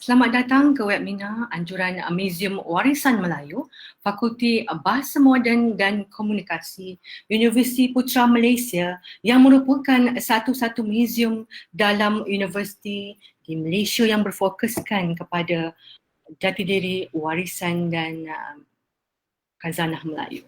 Selamat datang ke webinar anjuran Museum Warisan Melayu, Fakulti Bahasa Moden dan Komunikasi, Universiti Putra Malaysia yang merupakan satu-satu museum dalam universiti di Malaysia yang berfokuskan kepada jati diri warisan dan khazanah Melayu.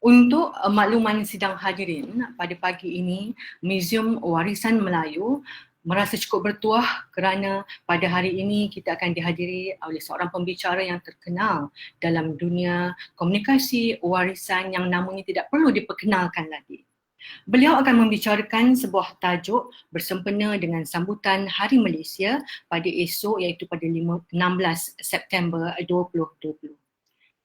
Untuk makluman sidang hadirin, pada pagi ini Muzium Warisan Melayu merasa cukup bertuah kerana pada hari ini kita akan dihadiri oleh seorang pembicara yang terkenal dalam dunia komunikasi warisan yang namanya tidak perlu diperkenalkan lagi. Beliau akan membicarakan sebuah tajuk bersempena dengan sambutan Hari Malaysia pada esok, iaitu pada 16 September 2020.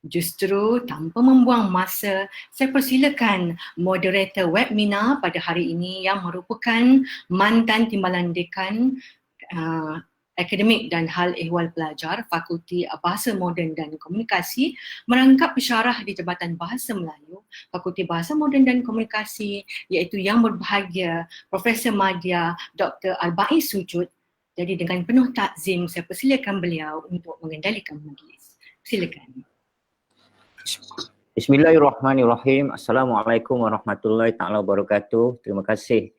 Justru tanpa membuang masa, saya persilakan moderator webinar pada hari ini yang merupakan mantan Timbalan Dekan Akademik dan Hal Ehwal Pelajar Fakulti Bahasa Moden dan Komunikasi, merangkap pensyarah di Jabatan Bahasa Melayu Fakulti Bahasa Moden dan Komunikasi, iaitu Yang Berbahagia Profesor Madya Dr. Albai Sujud. Jadi dengan penuh takzim saya persilakan beliau untuk mengendalikan majlis. Silakan. Bismillahirrahmanirrahim. Assalamualaikum warahmatullahi taala wabarakatuh. Terima kasih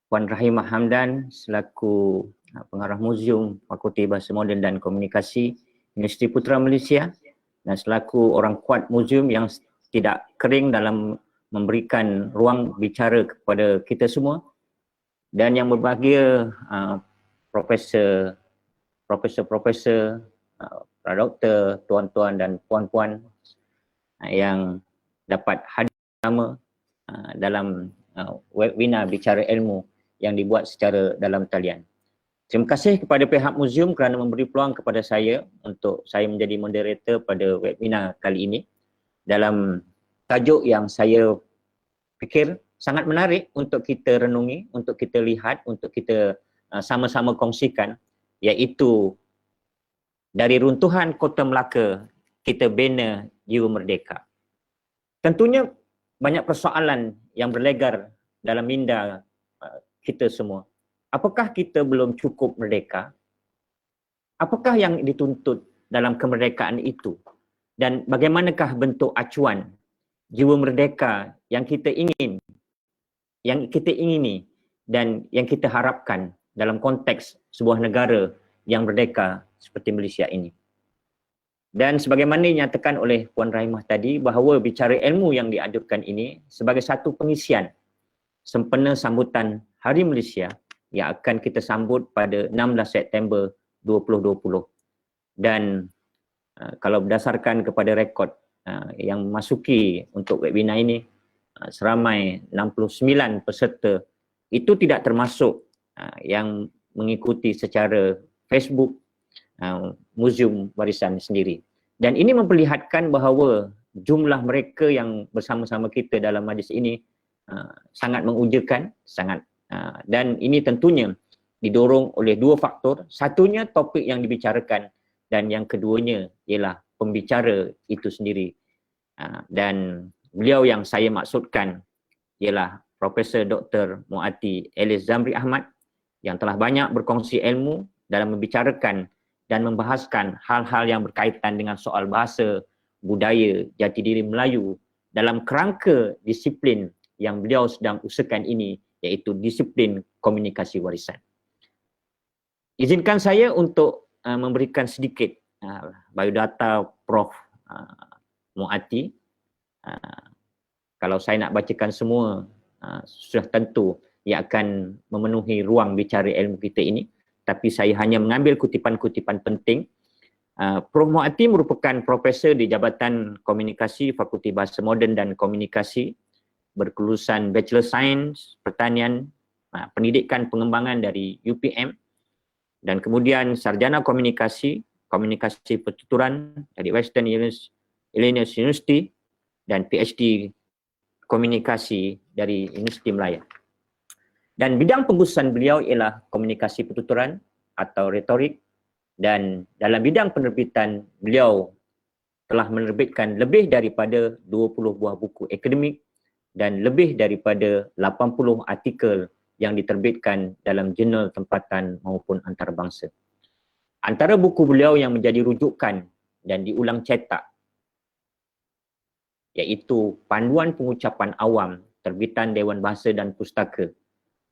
Puan Rahimah Hamdan selaku pengarah Muzium Fakulti Bahasa Moden dan Komunikasi Universiti Putra Malaysia dan selaku orang kuat muzium yang tidak kering dalam memberikan ruang bicara kepada kita semua, dan yang berbahagia profesor, para doktor, tuan-tuan dan puan-puan yang dapat hadir bersama dalam webinar bicara ilmu yang dibuat secara dalam talian. Terima kasih kepada pihak muzium kerana memberi peluang kepada saya untuk saya menjadi moderator pada webinar kali ini dalam tajuk yang saya fikir sangat menarik untuk kita renungi, untuk kita lihat, untuk kita sama-sama kongsikan, iaitu dari runtuhan Kota Melaka, kita bina jiwa merdeka. Tentunya banyak persoalan yang berlegar dalam minda kita semua. Apakah kita belum cukup merdeka? Apakah yang dituntut dalam kemerdekaan itu? Dan bagaimanakah bentuk acuan jiwa merdeka yang kita ingin, yang kita ingini dan yang kita harapkan dalam konteks sebuah negara yang merdeka seperti Malaysia ini. Dan sebagaimana dinyatakan oleh Puan Rahimah tadi, bahawa bicara ilmu yang dianjurkan ini sebagai satu pengisian sempena sambutan Hari Malaysia yang akan kita sambut pada 16 September 2020. Dan kalau berdasarkan kepada rekod yang memasuki untuk webinar ini, seramai 69 peserta, itu tidak termasuk yang mengikuti secara Facebook Muzium Warisan sendiri. Dan ini memperlihatkan bahawa jumlah mereka yang bersama-sama kita dalam majlis ini sangat mengujakan, dan ini tentunya didorong oleh dua faktor. Satunya topik yang dibicarakan dan yang keduanya ialah pembicara itu sendiri. Dan beliau yang saya maksudkan ialah Profesor Dr. Muati Elis Zamri Ahmad yang telah banyak berkongsi ilmu dalam membicarakan dan membahaskan hal-hal yang berkaitan dengan soal bahasa, budaya, jati diri Melayu dalam kerangka disiplin yang beliau sedang usahakan ini, iaitu disiplin komunikasi warisan. Izinkan saya untuk memberikan sedikit biodata Prof. Muati. Kalau saya nak bacakan semua, sudah tentu ia akan memenuhi ruang bicara ilmu kita ini. Tapi saya hanya mengambil kutipan-kutipan penting. Prof. Muati merupakan profesor di Jabatan Komunikasi Fakulti Bahasa Moden dan Komunikasi, berkelulusan Bachelor Sains Pertanian, Pendidikan Pengembangan dari UPM, dan kemudian Sarjana Komunikasi Pertuturan dari Western Illinois University, dan PhD Komunikasi dari Universiti Melaya. Dan bidang pengkhususan beliau ialah komunikasi pertuturan atau retorik, dan dalam bidang penerbitan beliau telah menerbitkan lebih daripada 20 buah buku akademik dan lebih daripada 80 artikel yang diterbitkan dalam jurnal tempatan maupun antarabangsa. Antara buku beliau yang menjadi rujukan dan diulang cetak iaitu Panduan Pengucapan Awam terbitan Dewan Bahasa dan Pustaka.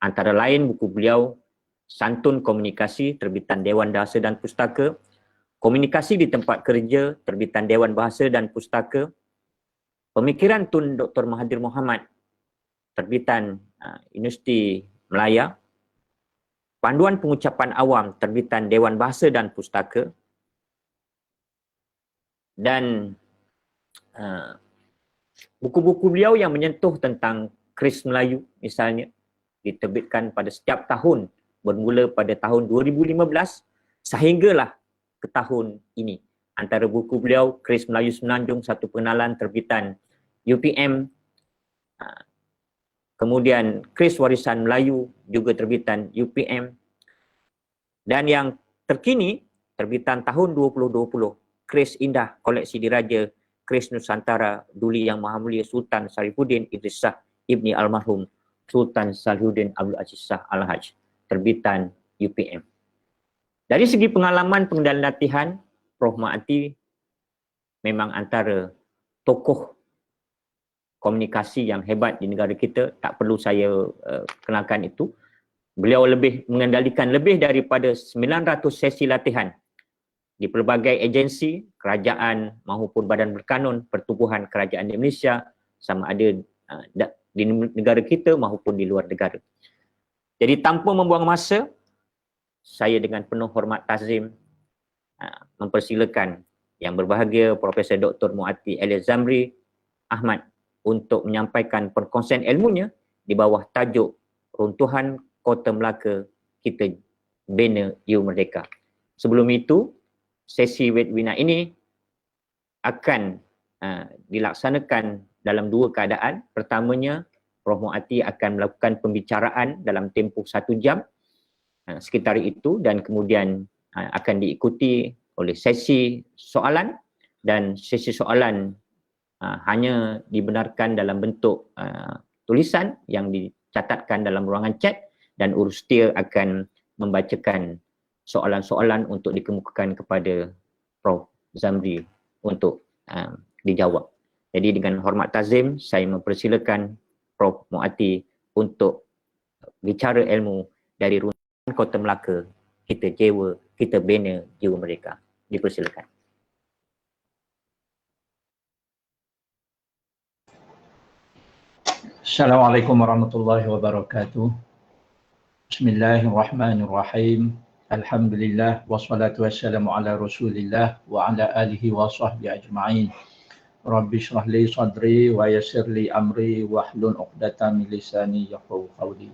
Antara lain buku beliau Santun Komunikasi terbitan Dewan Bahasa dan Pustaka, Komunikasi di Tempat Kerja terbitan Dewan Bahasa dan Pustaka, Pemikiran Tun Dr. Mahathir Mohamad, terbitan Universiti Melaya, Panduan Pengucapan Awam, terbitan Dewan Bahasa dan Pustaka, dan buku-buku beliau yang menyentuh tentang keris Melayu misalnya diterbitkan pada setiap tahun bermula pada tahun 2015 sehinggalah ke tahun ini. Antara buku beliau, Keris Melayu Semenanjung, Satu Pengenalan, terbitan UPM, kemudian Keris Warisan Melayu juga terbitan UPM, dan yang terkini terbitan tahun 2020, Keris Indah Koleksi Diraja Keris Nusantara Duli Yang Maha Mulia Sultan Sarifuddin Idris Shah Ibni Almarhum Sultan Salihuddin Abdul Aziz Shah Al-Haj, terbitan UPM. Dari segi pengalaman pengendalian latihan, Prof. Mahathir memang antara tokoh komunikasi yang hebat di negara kita. Tak perlu saya kenalkan itu. Beliau lebih mengendalikan lebih daripada 900 sesi latihan di pelbagai agensi, kerajaan maupun badan berkanun pertubuhan kerajaan di Malaysia, sama ada di negara kita maupun di luar negara. Jadi tanpa membuang masa, saya dengan penuh hormat tazim mempersilakan yang berbahagia Profesor Dr. Muaty Elias Zamri Ahmad untuk menyampaikan perkongsian ilmunya di bawah tajuk Runtuhan Kota Melaka, Kita Bina You Merdeka. Sebelum itu, sesi webinar ini akan dilaksanakan dalam dua keadaan. Pertamanya, Prof. Muaty akan melakukan pembicaraan dalam tempoh 1 jam sekitar itu, dan kemudian akan diikuti oleh sesi soalan, dan sesi soalan hanya dibenarkan dalam bentuk tulisan yang dicatatkan dalam ruangan chat, dan urustia akan membacakan soalan-soalan untuk dikemukakan kepada Prof. Zamri untuk dijawab. Jadi dengan hormat tazim, saya mempersilakan Prof. Muaty untuk bicara ilmu dari Runtuhan Kota Melaka, Kita Bina Jiwa Merdeka. Dipersilakan. Assalamualaikum warahmatullahi wabarakatuh. Bismillahirrahmanirrahim. Alhamdulillah wassalatu wassalamu ala Rasulillah wa ala alihi wa sahbihi ajma'in. Rabbi shrah li sadri wa yassir li amri wahlul 'uqdatam min lisani yafqahu qawli.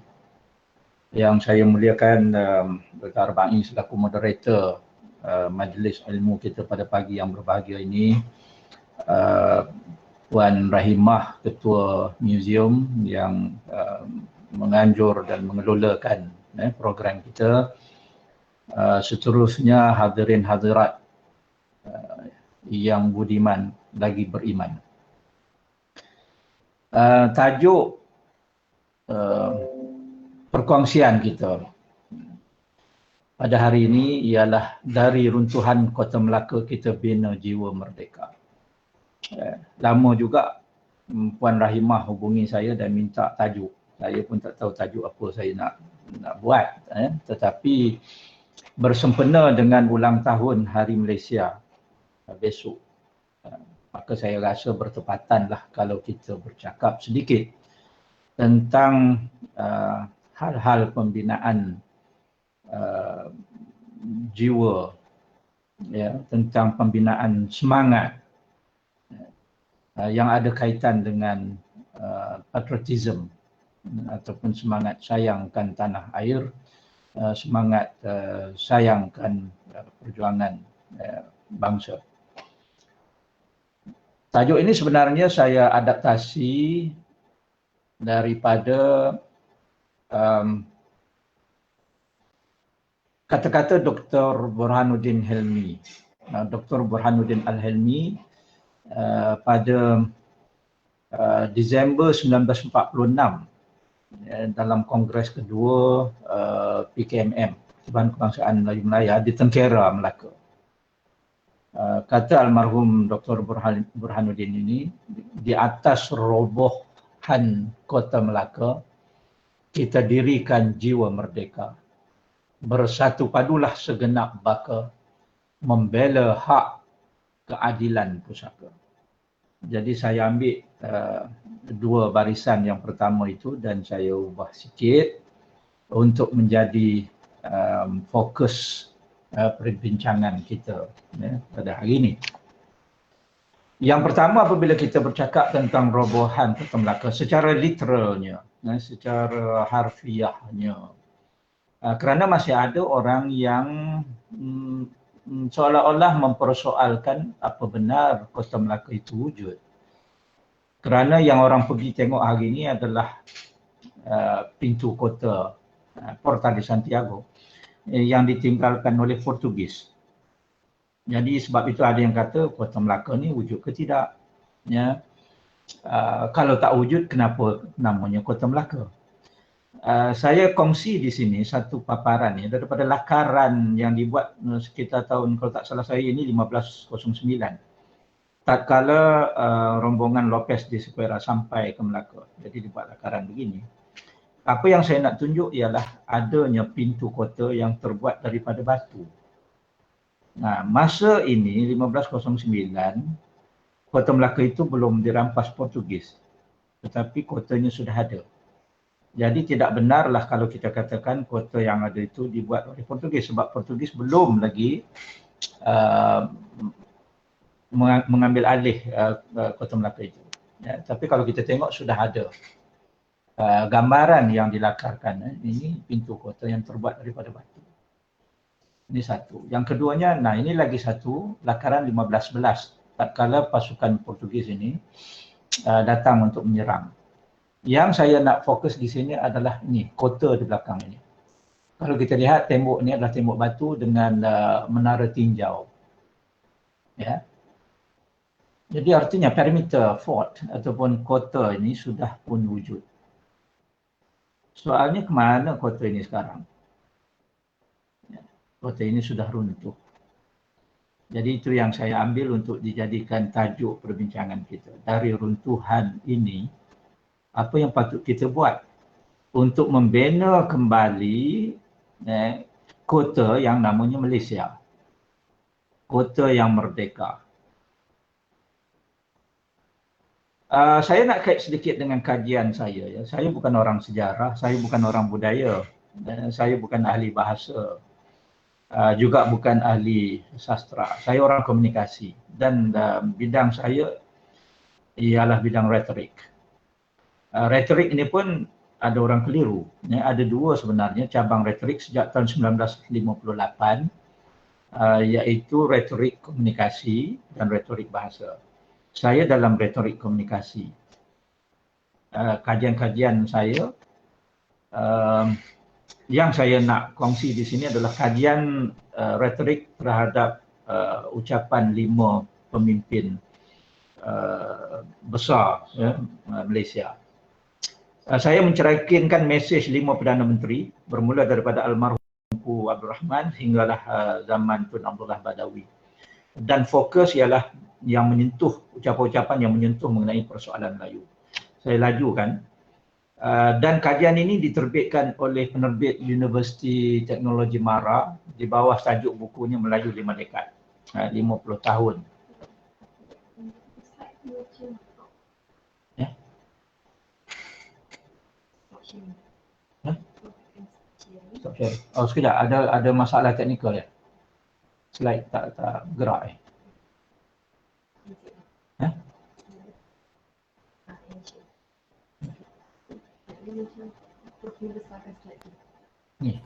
Yang saya muliakan Dr. Arba'in selaku moderator majlis ilmu kita pada pagi yang berbahagia ini, Puan Rahimah, Ketua Museum yang menganjur dan mengelolakan program kita, seterusnya hadirin hadirat yang budiman lagi beriman. Tajuk perkongsian kita pada hari ini ialah Dari Runtuhan Kota Melaka, Kita Bina Jiwa Merdeka. Lama juga Puan Rahimah hubungi saya dan minta tajuk. Saya pun tak tahu tajuk apa saya nak buat. Tetapi bersempena dengan ulang tahun Hari Malaysia besok, maka saya rasa bertepatanlah kalau kita bercakap sedikit tentang hal-hal pembinaan jiwa, tentang pembinaan semangat yang ada kaitan dengan patriotism ataupun semangat sayangkan tanah air, semangat sayangkan perjuangan bangsa. Tajuk ini sebenarnya saya adaptasi daripada kata-kata Dr. Burhanuddin Helmi. Dr. Burhanuddin Al-Helmi pada Disember 1946 dalam Kongres kedua PKMM, Persatuan Kebangsaan Melayu Melaya di Tengkera, Melaka. Kata almarhum Dr. Burhanuddin ini, di atas robohan Kota Melaka, kita dirikan jiwa merdeka. Bersatu padulah segenap baka, membela hak keadilan pusaka. Jadi saya ambil dua barisan yang pertama itu dan saya ubah sikit untuk menjadi fokus perbincangan kita pada hari ini. Yang pertama, apabila kita bercakap tentang robohan Kota Melaka secara literalnya, secara harfiahnya, kerana masih ada orang yang seolah-olah mempersoalkan apa benar Kota Melaka itu wujud. Kerana yang orang pergi tengok hari ini adalah pintu kota Porta de Santiago yang ditinggalkan oleh Portugis. Jadi sebab itu ada yang kata Kota Melaka ni wujud ke tidak. Ya. Kalau tak wujud, kenapa namanya Kota Melaka? Saya kongsi di sini satu paparan ya, daripada lakaran yang dibuat sekitar tahun, kalau tak salah saya ini 1509. Tatkala rombongan Lopez de Sequeira sampai ke Melaka. Jadi dibuat lakaran begini. Apa yang saya nak tunjuk ialah adanya pintu kota yang terbuat daripada batu. Nah, masa ini 1509 Kota Melaka itu belum dirampas Portugis, tetapi kotanya sudah ada. Jadi tidak benarlah kalau kita katakan kota yang ada itu dibuat oleh Portugis, sebab Portugis belum lagi mengambil alih Kota Melaka itu. Ya, tapi kalau kita tengok sudah ada gambaran yang dilakarkan. Ini pintu kota yang terbuat daripada batu. Ini satu. Yang keduanya, nah ini lagi satu, lakaran 1511. Tatkala pasukan Portugis ini datang untuk menyerang. Yang saya nak fokus di sini adalah ini, kota di belakang ini. Kalau kita lihat tembok ini adalah tembok batu dengan menara tinjau. Ya. Jadi artinya perimeter fort ataupun kota ini sudah pun wujud. Soalnya ke mana kota ini sekarang? Kota ini sudah runtuh. Jadi itu yang saya ambil untuk dijadikan tajuk perbincangan kita. Dari runtuhan ini, apa yang patut kita buat untuk membina kembali kota yang namanya Malaysia. Kota yang merdeka. Saya nak kait sedikit dengan kajian saya. Ya. Saya bukan orang sejarah, saya bukan orang budaya, saya bukan ahli bahasa. Juga bukan ahli sastra. Saya orang komunikasi dan bidang saya ialah bidang retorik. Retorik ini pun ada orang keliru. Ada dua sebenarnya cabang retorik sejak tahun 1958, iaitu retorik komunikasi dan retorik bahasa. Saya dalam retorik komunikasi. Kajian-kajian saya yang saya nak kongsi di sini adalah kajian retorik terhadap ucapan 5 pemimpin besar Malaysia. Saya menceraikan mesej 5 Perdana Menteri bermula daripada almarhum Tunku Abdul Rahman hinggalah zaman Tun Abdullah Badawi. Dan fokus ialah yang menyentuh, ucapan-ucapan yang menyentuh mengenai persoalan Melayu. Saya lajukan. Dan kajian ini diterbitkan oleh penerbit Universiti Teknologi Mara di bawah tajuk bukunya Melayu 5 Dekad, 50 tahun. Ya? Stop share. Oh sekejap, ada masalah teknikal ya. Slide tak gerak Ni.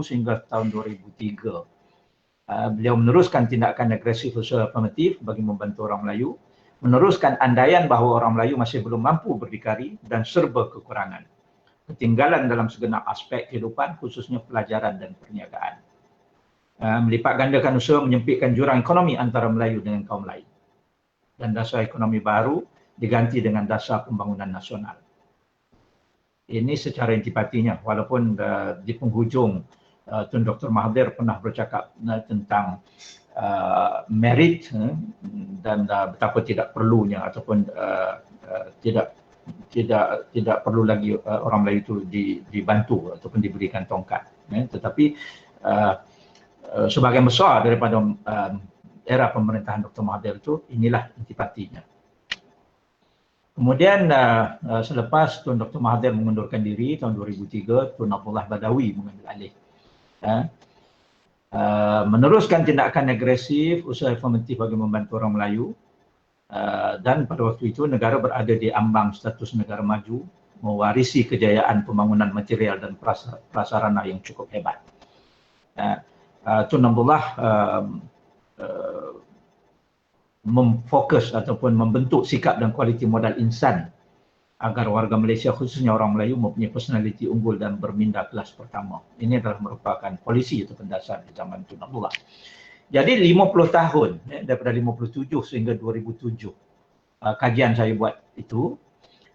sehingga tahun 2003. Beliau meneruskan tindakan agresif usaha afirmatif bagi membantu orang Melayu, meneruskan andaian bahawa orang Melayu masih belum mampu berdikari dan serba kekurangan, ketinggalan dalam segenap aspek kehidupan, khususnya pelajaran dan perniagaan. Melipat gandakan usaha menyempitkan jurang ekonomi antara Melayu dengan kaum lain. Dan dasar ekonomi baru diganti dengan dasar pembangunan nasional. Ini secara intipatinya, walaupun di penghujung Tun Dr. Mahathir pernah bercakap tentang merit dan betapa tidak perlunya ataupun tidak perlu lagi orang Melayu itu dibantu ataupun diberikan tongkat. Tetapi sebagian besar daripada era pemerintahan Dr. Mahathir itu, inilah intipatinya. Kemudian selepas Tun Dr. Mahathir mengundurkan diri tahun 2003, Tun Abdullah Badawi mengambil alih. Meneruskan tindakan agresif, usaha afirmatif bagi membantu orang Melayu, dan pada waktu itu negara berada di ambang status negara maju, mewarisi kejayaan pembangunan material dan prasarana yang cukup hebat. Tun Abdullah memfokus ataupun membentuk sikap dan kualiti modal insan agar warga Malaysia khususnya orang Melayu mempunyai personaliti unggul dan berminda kelas pertama. Ini adalah merupakan polisi atau pendasar di zaman Tun Abdullah. Jadi 50 tahun, daripada 57 sehingga 2007, kajian saya buat itu,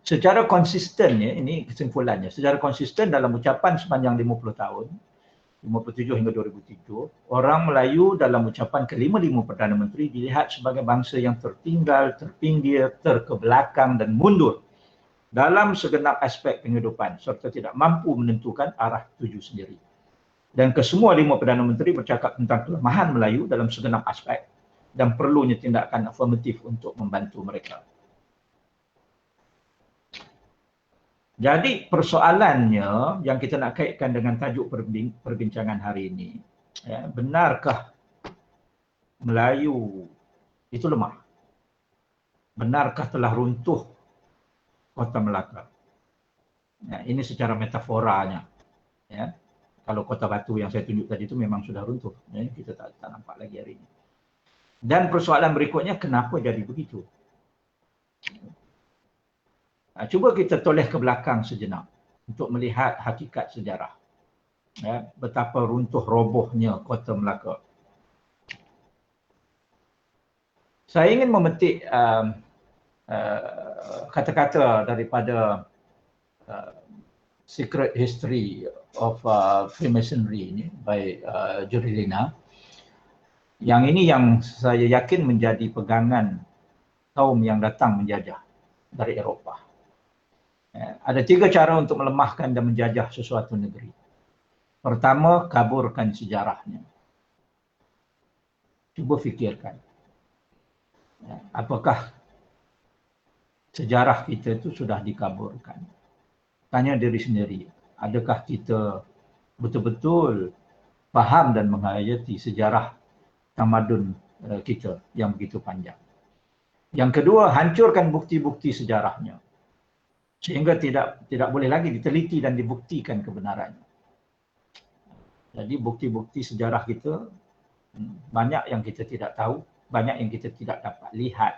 secara konsisten, ini kesimpulannya, secara konsisten dalam ucapan sepanjang 50 tahun, 57 hingga 2007, orang Melayu dalam ucapan kelima-lima Perdana Menteri dilihat sebagai bangsa yang tertinggal, terpinggir, terkebelakang dan mundur dalam segenap aspek kehidupan serta tidak mampu menentukan arah tuju sendiri. Dan kesemua 5 Perdana Menteri bercakap tentang kelemahan Melayu dalam segenap aspek dan perlunya tindakan afirmatif untuk membantu mereka. Jadi persoalannya yang kita nak kaitkan dengan tajuk perbincangan hari ini, benarkah Melayu itu lemah? Benarkah telah runtuh Kota Melaka? Ini secara metaforanya. Kalau Kota Batu yang saya tunjuk tadi itu memang sudah runtuh, kita tak nampak lagi hari ini. Dan persoalan berikutnya, kenapa jadi begitu? Cuba kita toleh ke belakang sejenak untuk melihat hakikat sejarah. Betapa runtuh robohnya Kota Melaka. Saya ingin memetik kata-kata daripada Secret History of Freemasonry ini by Jurilina. Yang ini yang saya yakin menjadi pegangan kaum yang datang menjajah dari Eropah. Ada 3 cara untuk melemahkan dan menjajah sesuatu negeri. Pertama, kaburkan sejarahnya. Cuba fikirkan. Apakah sejarah kita itu sudah dikaburkan? Tanya diri sendiri. Adakah kita betul-betul faham dan menghayati sejarah tamadun kita yang begitu panjang? Yang kedua, hancurkan bukti-bukti sejarahnya, sehingga tidak boleh lagi diteliti dan dibuktikan kebenarannya. Jadi bukti-bukti sejarah kita banyak yang kita tidak tahu, banyak yang kita tidak dapat lihat.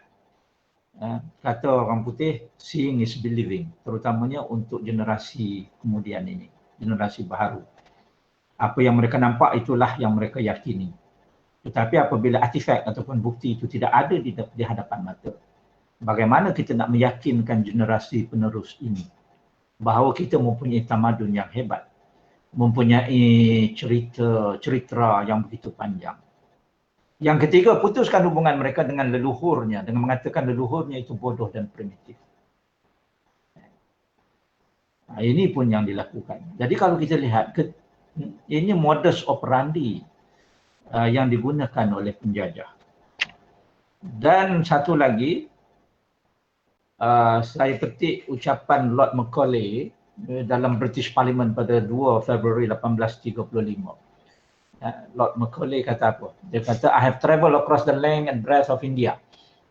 Kata orang putih, seeing is believing, terutamanya untuk generasi kemudian ini, generasi baru. Apa yang mereka nampak itulah yang mereka yakini. Tetapi apabila artifak ataupun bukti itu tidak ada di hadapan mata, bagaimana kita nak meyakinkan generasi penerus ini bahawa kita mempunyai tamadun yang hebat, mempunyai cerita yang begitu panjang. Yang ketiga, putuskan hubungan mereka dengan leluhurnya, dengan mengatakan leluhurnya itu bodoh dan primitif. Ini pun yang dilakukan. Jadi kalau kita lihat, ini modus operandi yang digunakan oleh penjajah. Dan satu lagi, saya petik ucapan Lord Macaulay dalam British Parliament pada 2 Februari 1835. Lord Macaulay kata apa? Dia kata, I have travelled across the length and breadth of India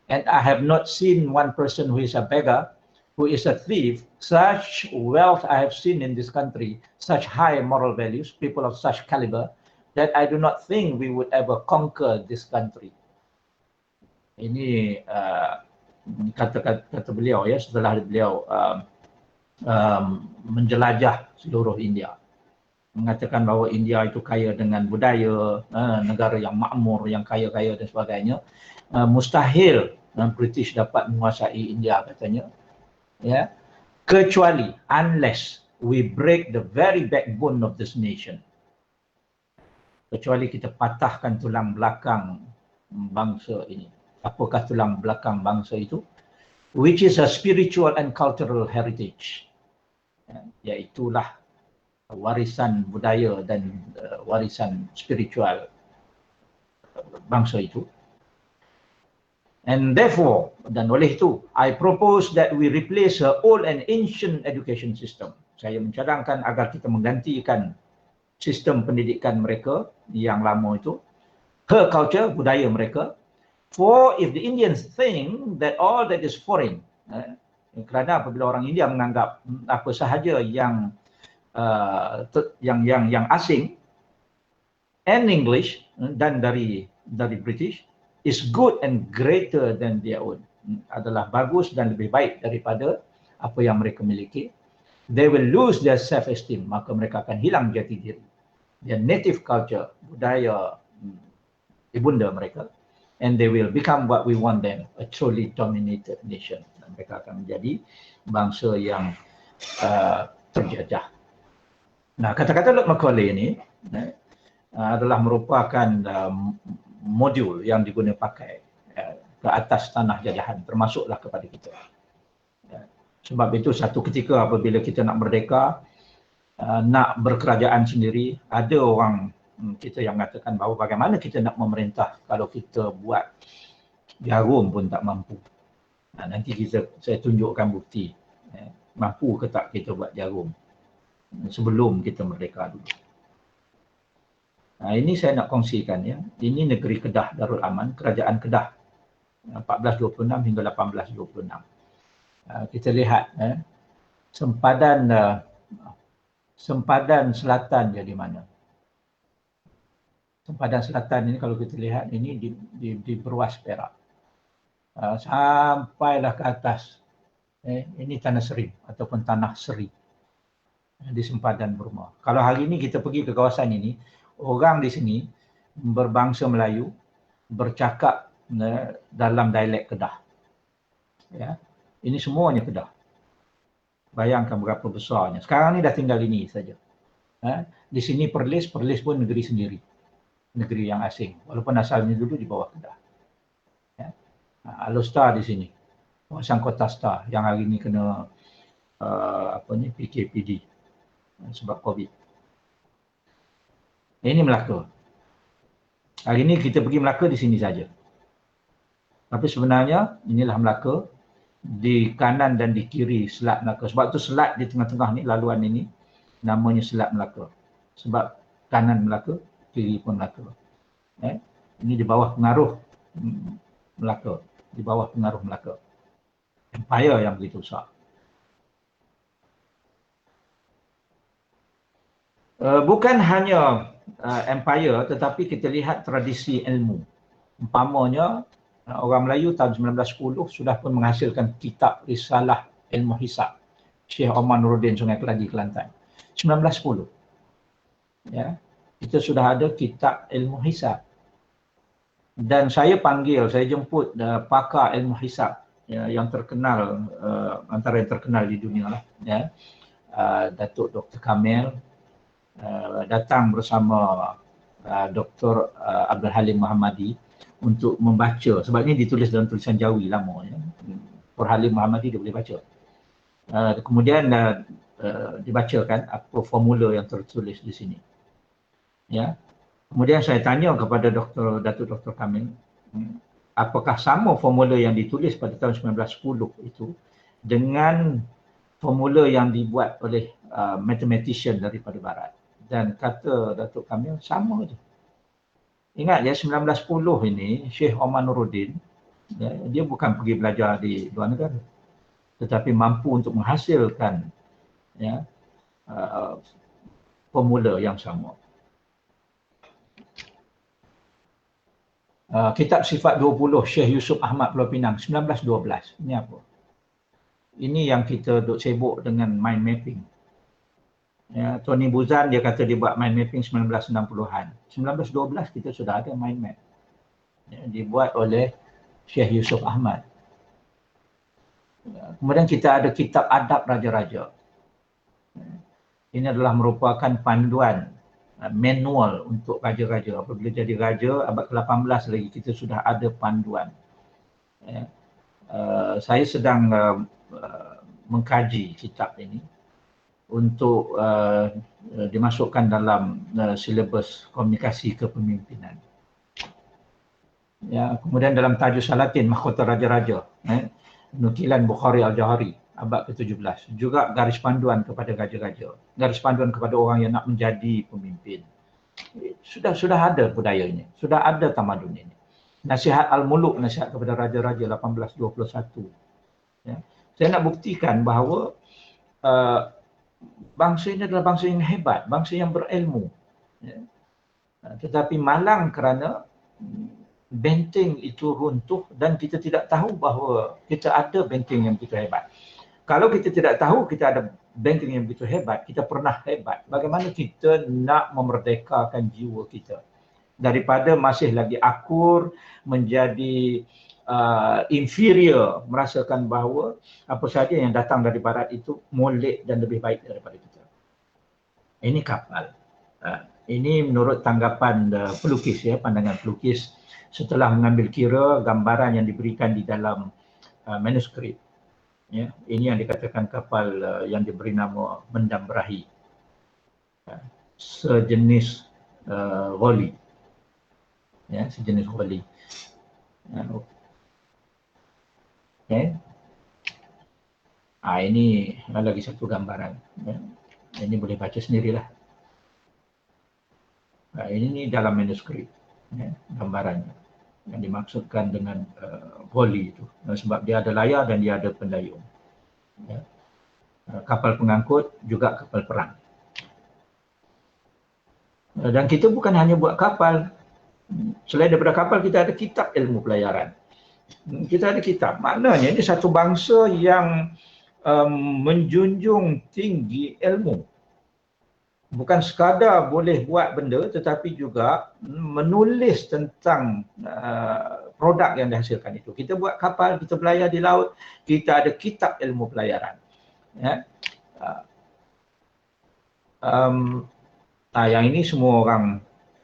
and I have not seen one person who is a beggar who is a thief, such wealth I have seen in this country, such high moral values, people of such caliber, that I do not think we would ever conquer this country. Ini kata beliau ya, setelah beliau menjelajah seluruh India. Mengatakan bahawa India itu kaya dengan budaya, negara yang makmur, yang kaya-kaya dan sebagainya. Mustahil British dapat menguasai India katanya. Ya, kecuali unless we break the very backbone of this nation. Kecuali kita patahkan tulang belakang bangsa ini. Apakah tulang belakang bangsa itu? Which is a spiritual and cultural heritage. Iaitulah warisan budaya dan warisan spiritual bangsa itu. And therefore, dan oleh itu, I propose that we replace her old and ancient education system. Saya mencadangkan agar kita menggantikan sistem pendidikan mereka yang lama itu, her culture, budaya mereka. For if the Indians think that all that is foreign, kerana apabila orang India menganggap apa sahaja yang asing, and English dan dari British, is good and greater than their own, adalah bagus dan lebih baik daripada apa yang mereka miliki, they will lose their self-esteem, maka mereka akan hilang jati diri, their native culture, budaya ibunda mereka, and they will become what we want them, a truly dominated nation. Dan mereka akan menjadi bangsa yang terjajah. Nah, kata-kata Lord Macaulay ini adalah merupakan modul yang digunakan pakai ke atas tanah jajahan, termasuklah kepada kita. Sebab itu satu ketika apabila kita nak merdeka, nak berkerajaan sendiri, ada orang kita yang mengatakan bahawa bagaimana kita nak memerintah kalau kita buat jarum pun tak mampu. Nanti saya tunjukkan bukti mampu ke tak kita buat jarum sebelum kita merdeka dulu. Ini saya nak kongsikan ya. Ini negeri Kedah Darul Aman, Kerajaan Kedah 1426 hingga 1826. Kita lihat sempadan selatan jadi mana. Sempadan selatan ini kalau kita lihat ini di Beruas Perak. Sampailah ke atas. Ini tanah seri ataupun tanah seri di sempadan Burma. Kalau hari ini kita pergi ke kawasan ini, orang di sini berbangsa Melayu, bercakap dalam dialek Kedah. Ya, ini semuanya Kedah. Bayangkan berapa besarnya. Sekarang ni dah tinggal ini saja. Di sini Perlis pun negeri sendiri, negeri yang asing. Walaupun asalnya dulu di bawah Kedah. Ya. Alostar di sini, kawasan Kota Star yang hari ini kena PKPD sebab COVID. Ini Melaka. Hari ini kita pergi Melaka di sini saja. Tapi sebenarnya inilah Melaka, di kanan dan di kiri Selat Melaka. Sebab tu selat di tengah-tengah ni, laluan ini namanya Selat Melaka. Sebab kanan Melaka, kiri pun Melaka. Ini di bawah pengaruh Melaka, di bawah pengaruh Melaka. Empire yang begitu besar. Bukan hanya empire, tetapi kita lihat tradisi ilmu. Umpamanya orang Melayu tahun 1910 sudah pun menghasilkan kitab Risalah Ilmu Hisab, Syekh Omar Nuruddin, Sungai Keladi, Kelantan. 1910. Ya, kita sudah ada kitab ilmu hisab. Dan saya jemput pakar ilmu hisab yang terkenal, antara yang terkenal di dunia lah, ya. Datuk Dr. Kamil datang bersama Dr. Abdul Halim Muhammadi untuk membaca, sebab ini ditulis dalam tulisan Jawi lama, ya. Dr. Halim Muhammadi dia boleh baca. Kemudian dibacakan apa formula yang tertulis di sini. Ya. Kemudian saya tanya kepada Datuk Dr. Kamil, apakah sama formula yang ditulis pada tahun 1910 itu dengan formula yang dibuat oleh mathematician daripada barat? Dan kata Datuk Kamil, sama je. Ingat ya, 1910 ini Syekh Omar Nuruddin, ya, dia bukan pergi belajar di luar negara. tetapi mampu untuk menghasilkan ya, formula yang sama. Kitab Sifat 20 Syekh Yusuf Ahmad Pulau Pinang 1912. Ini apa? Ini yang kita duk sibuk dengan mind mapping. Ya, Tony Buzan dia kata dia buat mind mapping 1960-an. 1912 kita sudah ada mind map. Ya, dibuat oleh Syekh Yusuf Ahmad. Ya, kemudian kita ada kitab Adab Raja-Raja. Ya, ini adalah merupakan panduan manual untuk raja-raja. Apabila jadi raja abad ke-18 lagi kita sudah ada panduan. Ya. Saya sedang mengkaji kitab ini untuk dimasukkan dalam silibus komunikasi kepemimpinan. Ya, kemudian dalam Tajuh Salatin Mahkota Raja-Raja, nukilan Bukhari Al-Jauhari abad ke-17, juga garis panduan kepada raja-raja, garis panduan kepada orang yang nak menjadi pemimpin. Sudah ada budayanya, sudah ada tamadun ini. Nasihat Al-Muluk, nasihat kepada raja-raja 1821. Ya. Saya nak buktikan bahawa bangsa ini adalah bangsa yang hebat, bangsa yang berilmu. Ya. Tetapi malang kerana benteng itu runtuh dan kita tidak tahu bahawa kita ada benteng yang begitu hebat. Kalau kita tidak tahu kita ada benteng yang begitu hebat, kita pernah hebat, bagaimana kita nak memerdekakan jiwa kita daripada masih lagi akur, menjadi inferior, merasakan bahawa apa saja yang datang dari barat itu molek dan lebih baik daripada kita. Ini kapal. Ini menurut tanggapan pelukis, ya, pandangan pelukis setelah mengambil kira gambaran yang diberikan di dalam manuskrip. Ya, ini yang dikatakan kapal yang diberi nama Mendam Berahi, sejenis goli, ya, sejenis goli. Okay. Ini lagi satu gambaran. Ya. Ini boleh baca sendirilah. Ini dalam manuskrip, ya, gambarannya yang dimaksudkan dengan goli itu, sebab dia ada layar dan dia ada pendayung. Ya. Kapal pengangkut juga kapal perang. Dan kita bukan hanya buat kapal. Selain daripada kapal, kita ada kitab ilmu pelayaran. Kita ada kitab. Maknanya ini satu bangsa yang menjunjung tinggi ilmu. Bukan sekadar boleh buat benda tetapi juga menulis tentang produk yang dihasilkan itu. Kita buat kapal, kita berlayar di laut, kita ada kitab ilmu pelayaran. Ya. Yang ini semua orang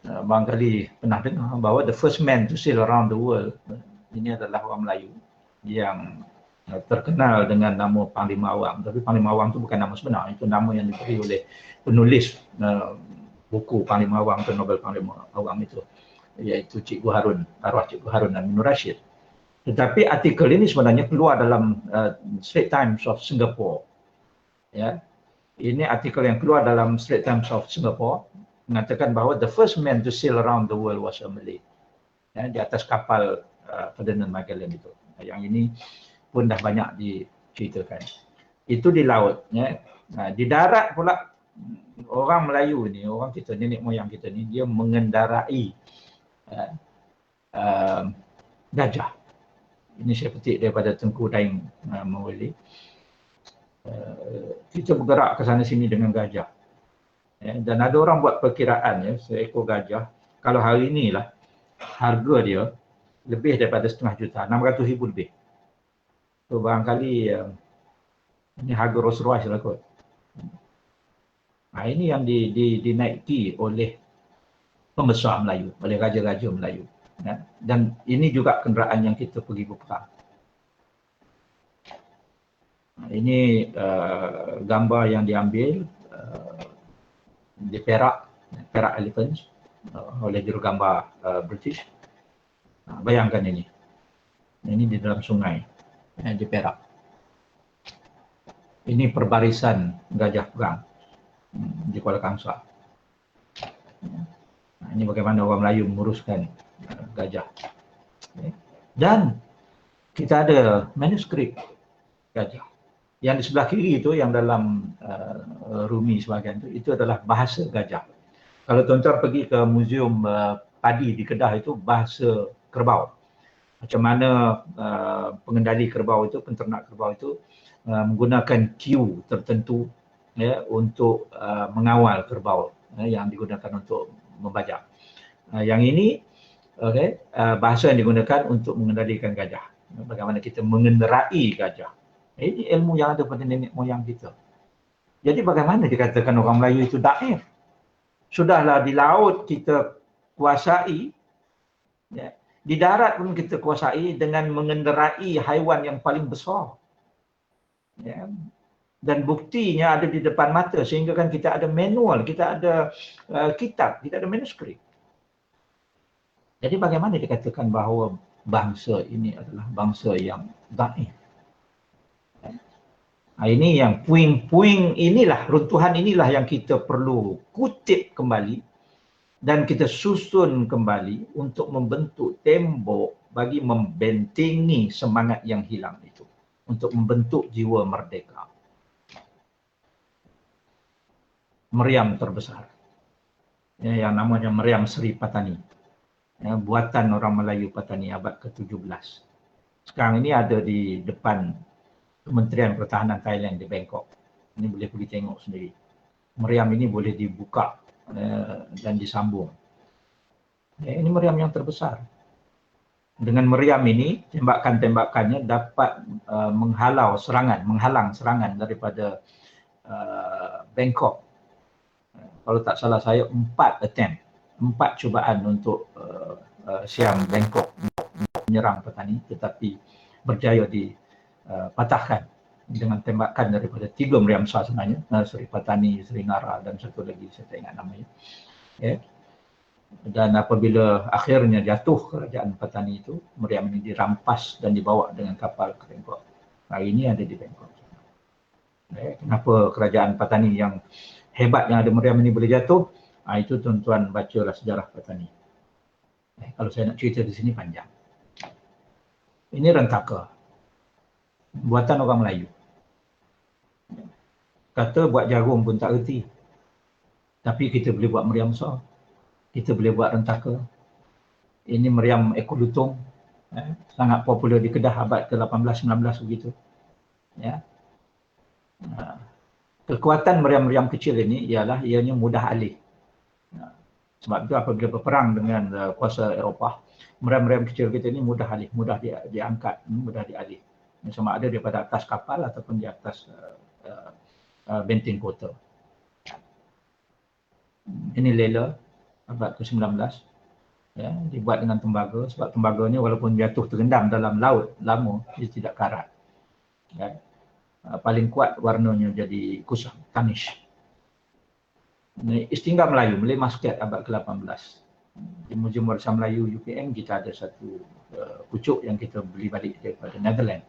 barangkali pernah dengar bahawa the first man to sail around the world, ini adalah orang Melayu yang terkenal dengan nama Panglima Awang. Tapi Panglima Awang itu bukan nama sebenar, itu nama yang diberi oleh penulis buku Panglima Awang atau novel Panglima Awang itu, iaitu Cikgu Harun, arwah Cikgu Harun Aminur Rashid. Tetapi artikel ini sebenarnya keluar dalam Straits Times of Singapore. Ya. Ini artikel yang keluar dalam Straits Times of Singapore mengatakan bahawa the first man to sail around the world was a Malay. Ya, di atas kapal Ferdinand Magellan itu. Yang ini pun dah banyak diceritakan. Itu di laut. Ya. Di darat pula orang Melayu ni, orang kita, nenek moyang kita ni, dia mengendarai gajah. Ini saya petik daripada Tengku Daeng Mawali. Kita bergerak ke sana sini dengan gajah. Ya, dan ada orang buat perkiraan, ya, seekor gajah, kalau hari inilah harga dia lebih daripada $500,000, 600,000 lebih. So barangkali ini harga Rolls Royce lah kot. Ini yang dinaiki oleh pembesar Melayu, oleh raja-raja Melayu. Ya. Dan ini juga kenderaan yang kita pergi berperang. Ini gambar yang diambil di Perak Elephants oleh jurugambar British. Bayangkan ini di dalam sungai di Perak. Ini perbarisan gajah perang di Kuala Kangsar. Ini bagaimana orang Melayu menguruskan gajah. Dan kita ada manuskrip gajah. Yang di sebelah kiri itu yang dalam Rumi sebahagian itu adalah bahasa gajah. Kalau tuan-tuan pergi ke muzium padi di Kedah itu bahasa kerbau. Macam mana pengendali kerbau itu, penternak kerbau itu menggunakan cue tertentu ya untuk mengawal kerbau yang digunakan untuk membajak. Yang ini bahasa yang digunakan untuk mengendalikan gajah. Bagaimana kita mengenderai gajah. Ini ilmu yang ada pada nenek moyang kita. Jadi bagaimana dikatakan orang Melayu itu daif? Sudahlah di laut kita kuasai, ya. Di darat pun kita kuasai dengan mengenderai haiwan yang paling besar. Ya. Dan buktinya ada di depan mata sehingga kan kita ada manual, kita ada kitab, kita ada manuskrip. Jadi bagaimana dikatakan bahawa bangsa ini adalah bangsa yang daif? Ini yang puing-puing inilah, runtuhan inilah yang kita perlu kutip kembali dan kita susun kembali untuk membentuk tembok bagi membentengi semangat yang hilang itu. Untuk membentuk jiwa merdeka. Meriam terbesar. Yang namanya Meriam Seri Patani. Buatan orang Melayu Patani abad ke-17. Sekarang ini ada di depan Kementerian Pertahanan Thailand di Bangkok. Ini boleh pergi tengok sendiri. Meriam ini boleh dibuka dan disambung. Ini meriam yang terbesar. Dengan meriam ini, tembakan-tembakannya dapat menghalang serangan daripada Bangkok. Kalau tak salah saya, 4 cubaan untuk Siam Bangkok menyerang Patani, tetapi berjaya dipatahkan dengan tembakan daripada 3 meriam besar sebenarnya, Seri Patani, Seri Ngara dan satu lagi saya tak ingat namanya. Dan apabila akhirnya jatuh kerajaan Patani itu, meriam ini dirampas dan dibawa dengan kapal ke Bangkok. Hari ini ada di Bangkok. Kenapa kerajaan Patani yang hebat yang ada meriam ini boleh jatuh? Itu tuan-tuan bacalah sejarah Patani. Kalau saya nak cerita di sini panjang. Ini rentaka. Buatan orang Melayu. Kata buat jarum pun tak reti. Tapi kita boleh buat meriam besar. Kita boleh buat rentaka. Ini meriam ekor lutung. Sangat popular di Kedah abad ke-18-19 begitu. Ya. Kekuatan meriam-meriam kecil ini ialah ianya mudah alih. Sebab itu apabila berperang dengan kuasa Eropah, meriam-meriam kecil kita ini mudah alih, mudah diangkat, mudah dialih. Sama ada daripada atas kapal ataupun di atas benteng kota. Ini lela abad ke-19. Ya, dibuat dengan tembaga sebab tembaganya walaupun jatuh terendam dalam laut lama, dia tidak karat. Ya. Paling kuat warnanya jadi kusam, tanish. Istinggar Melayu, Malay Muscat abad ke-18. Di Muzium Warisan Melayu UPM kita ada satu pucuk yang kita beli balik daripada Netherlands.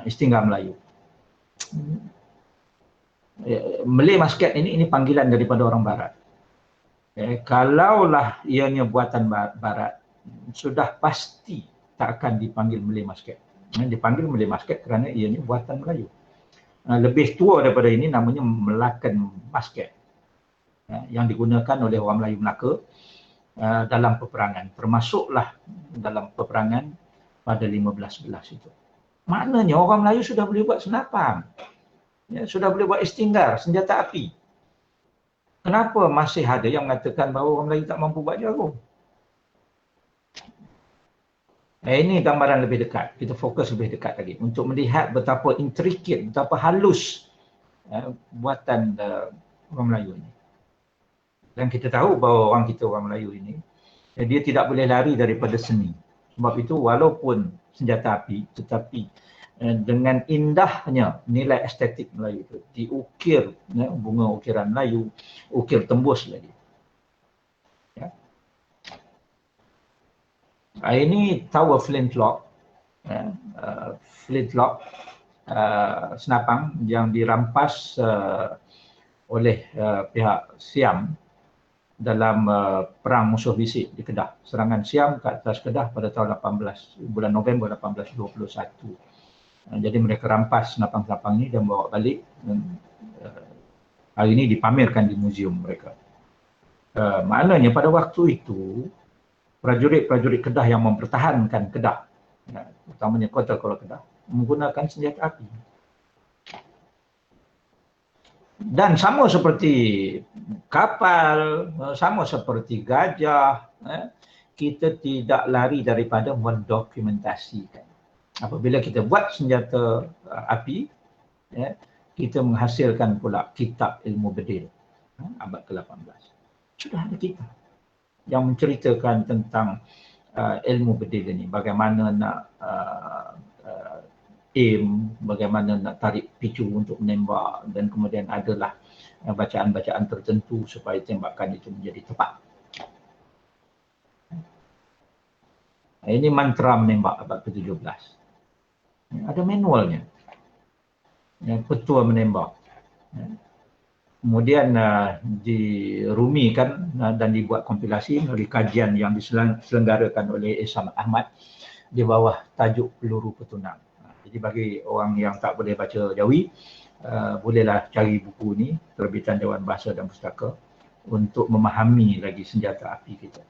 Istinggar Melayu. Malay Muscat ini panggilan daripada orang barat. Kalaulah ianya buatan barat, sudah pasti tak akan dipanggil Malay Muscat. Dipanggil Malay Muscat kerana ianya buatan Melayu. Lebih tua daripada ini namanya Melacan Muscat. Yang digunakan oleh orang Melayu Melaka dalam peperangan. Termasuklah dalam peperangan pada 1511 itu. Maknanya orang Melayu sudah boleh buat senapang. Ya, sudah boleh buat istinggar, senjata api. Kenapa masih ada yang mengatakan bahawa orang Melayu tak mampu buat jarum? Ini gambaran lebih dekat. Kita fokus lebih dekat lagi untuk melihat betapa intricate, betapa halus buatan orang Melayu ini. Dan kita tahu bahawa orang Melayu ini, dia tidak boleh lari daripada seni. Sebab itu walaupun senjata api, tetapi dengan indahnya nilai estetik Melayu itu diukir, bunga ukiran Melayu, ukir tembus lagi. Ya. Ini tower flintlock, senapang yang dirampas oleh pihak Siam dalam perang musuh bisik di Kedah. Serangan Siam ke atas Kedah pada tahun bulan November 1821. Jadi mereka rampas senapang-senapang ini dan bawa balik. Dan, hari ini dipamerkan di muzium mereka. Maknanya pada waktu itu prajurit-prajurit Kedah yang mempertahankan Kedah, utamanya kota Kuala Kedah, menggunakan senjata api. Dan sama seperti kapal, sama seperti gajah, kita tidak lari daripada mendokumentasikan. Apabila kita buat senjata api, kita menghasilkan pula kitab ilmu bedil abad ke-18. Sudah ada kitab yang menceritakan tentang ilmu bedil ini, bagaimana nak aim, bagaimana nak tarik picu untuk menembak, dan kemudian adalah bacaan-bacaan tertentu supaya tembakan itu menjadi tepat. Ini mantra menembak abad ke-17. Ada manualnya. Petua menembak. Kemudian dirumikan dan dibuat kompilasi melalui kajian yang diselenggarakan oleh Ihsan Ahmad di bawah tajuk Peluru Petunang. Jadi bagi orang yang tak boleh baca Jawi, bolehlah cari buku ini, terbitan Dewan Bahasa dan Pustaka, untuk memahami lagi senjata api kita.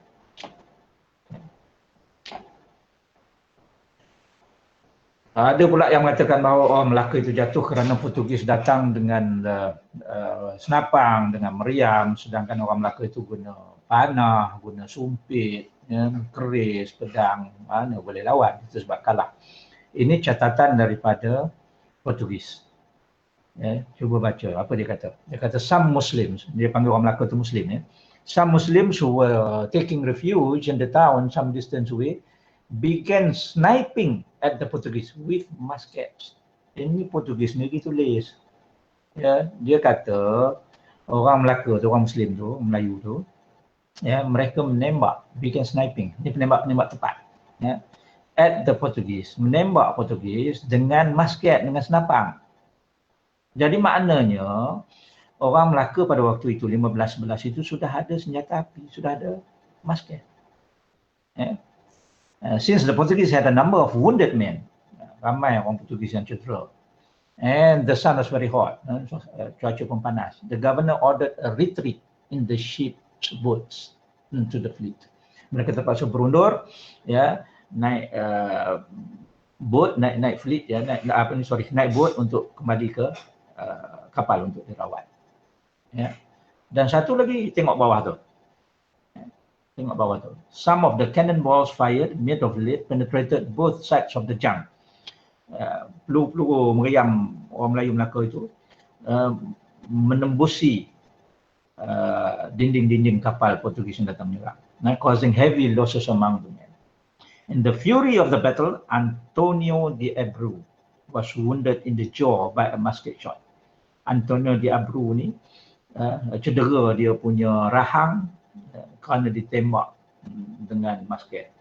Ada pula yang mengatakan bahawa Melaka itu jatuh kerana Portugis datang dengan senapang, dengan meriam, sedangkan orang Melaka itu guna panah, guna sumpit, keris, pedang, mana boleh lawan, itu sebab kalah. Ini catatan daripada Portugis. Cuba baca apa dia kata. Dia kata some Muslims, dia panggil orang Melaka itu Muslim. Some Muslims who were taking refuge in the town some distance away began sniping at the Portuguese with muskets. Ini Portugis sendiri tulis. Dia kata orang Melaka tu, orang Muslim tu, Melayu tu, mereka menembak, began sniping. Ini penembak-penembak tepat. At the Portuguese, menembak Portugis dengan musket, dengan senapang. Jadi maknanya orang Melaka pada waktu itu 1511 itu sudah ada senjata api, sudah ada musket. Since the Portuguese had a number of wounded men, ramai orang Portugis yang cedera, and the sun was very hot, cuaca pun panas, the governor ordered a retreat in the ship's boats to the fleet. Mereka terpaksa berundur, naik boat, naik fleet, naik boat untuk kembali ke kapal untuk dirawat. Dan satu lagi, tengok bawah tu. Tengok bawah tu. Some of the cannonballs fired made of lead penetrated both sides of the junk. Peluru meriam orang Melayu Melaka itu menembusi dinding-dinding kapal Portugis yang datang menyerang, causing heavy losses among the men. In the fury of the battle, Antonio de Abreu was wounded in the jaw by a musket shot. Antonio de Abreu ni cedera dia punya rahang kerana ditembak dengan musket,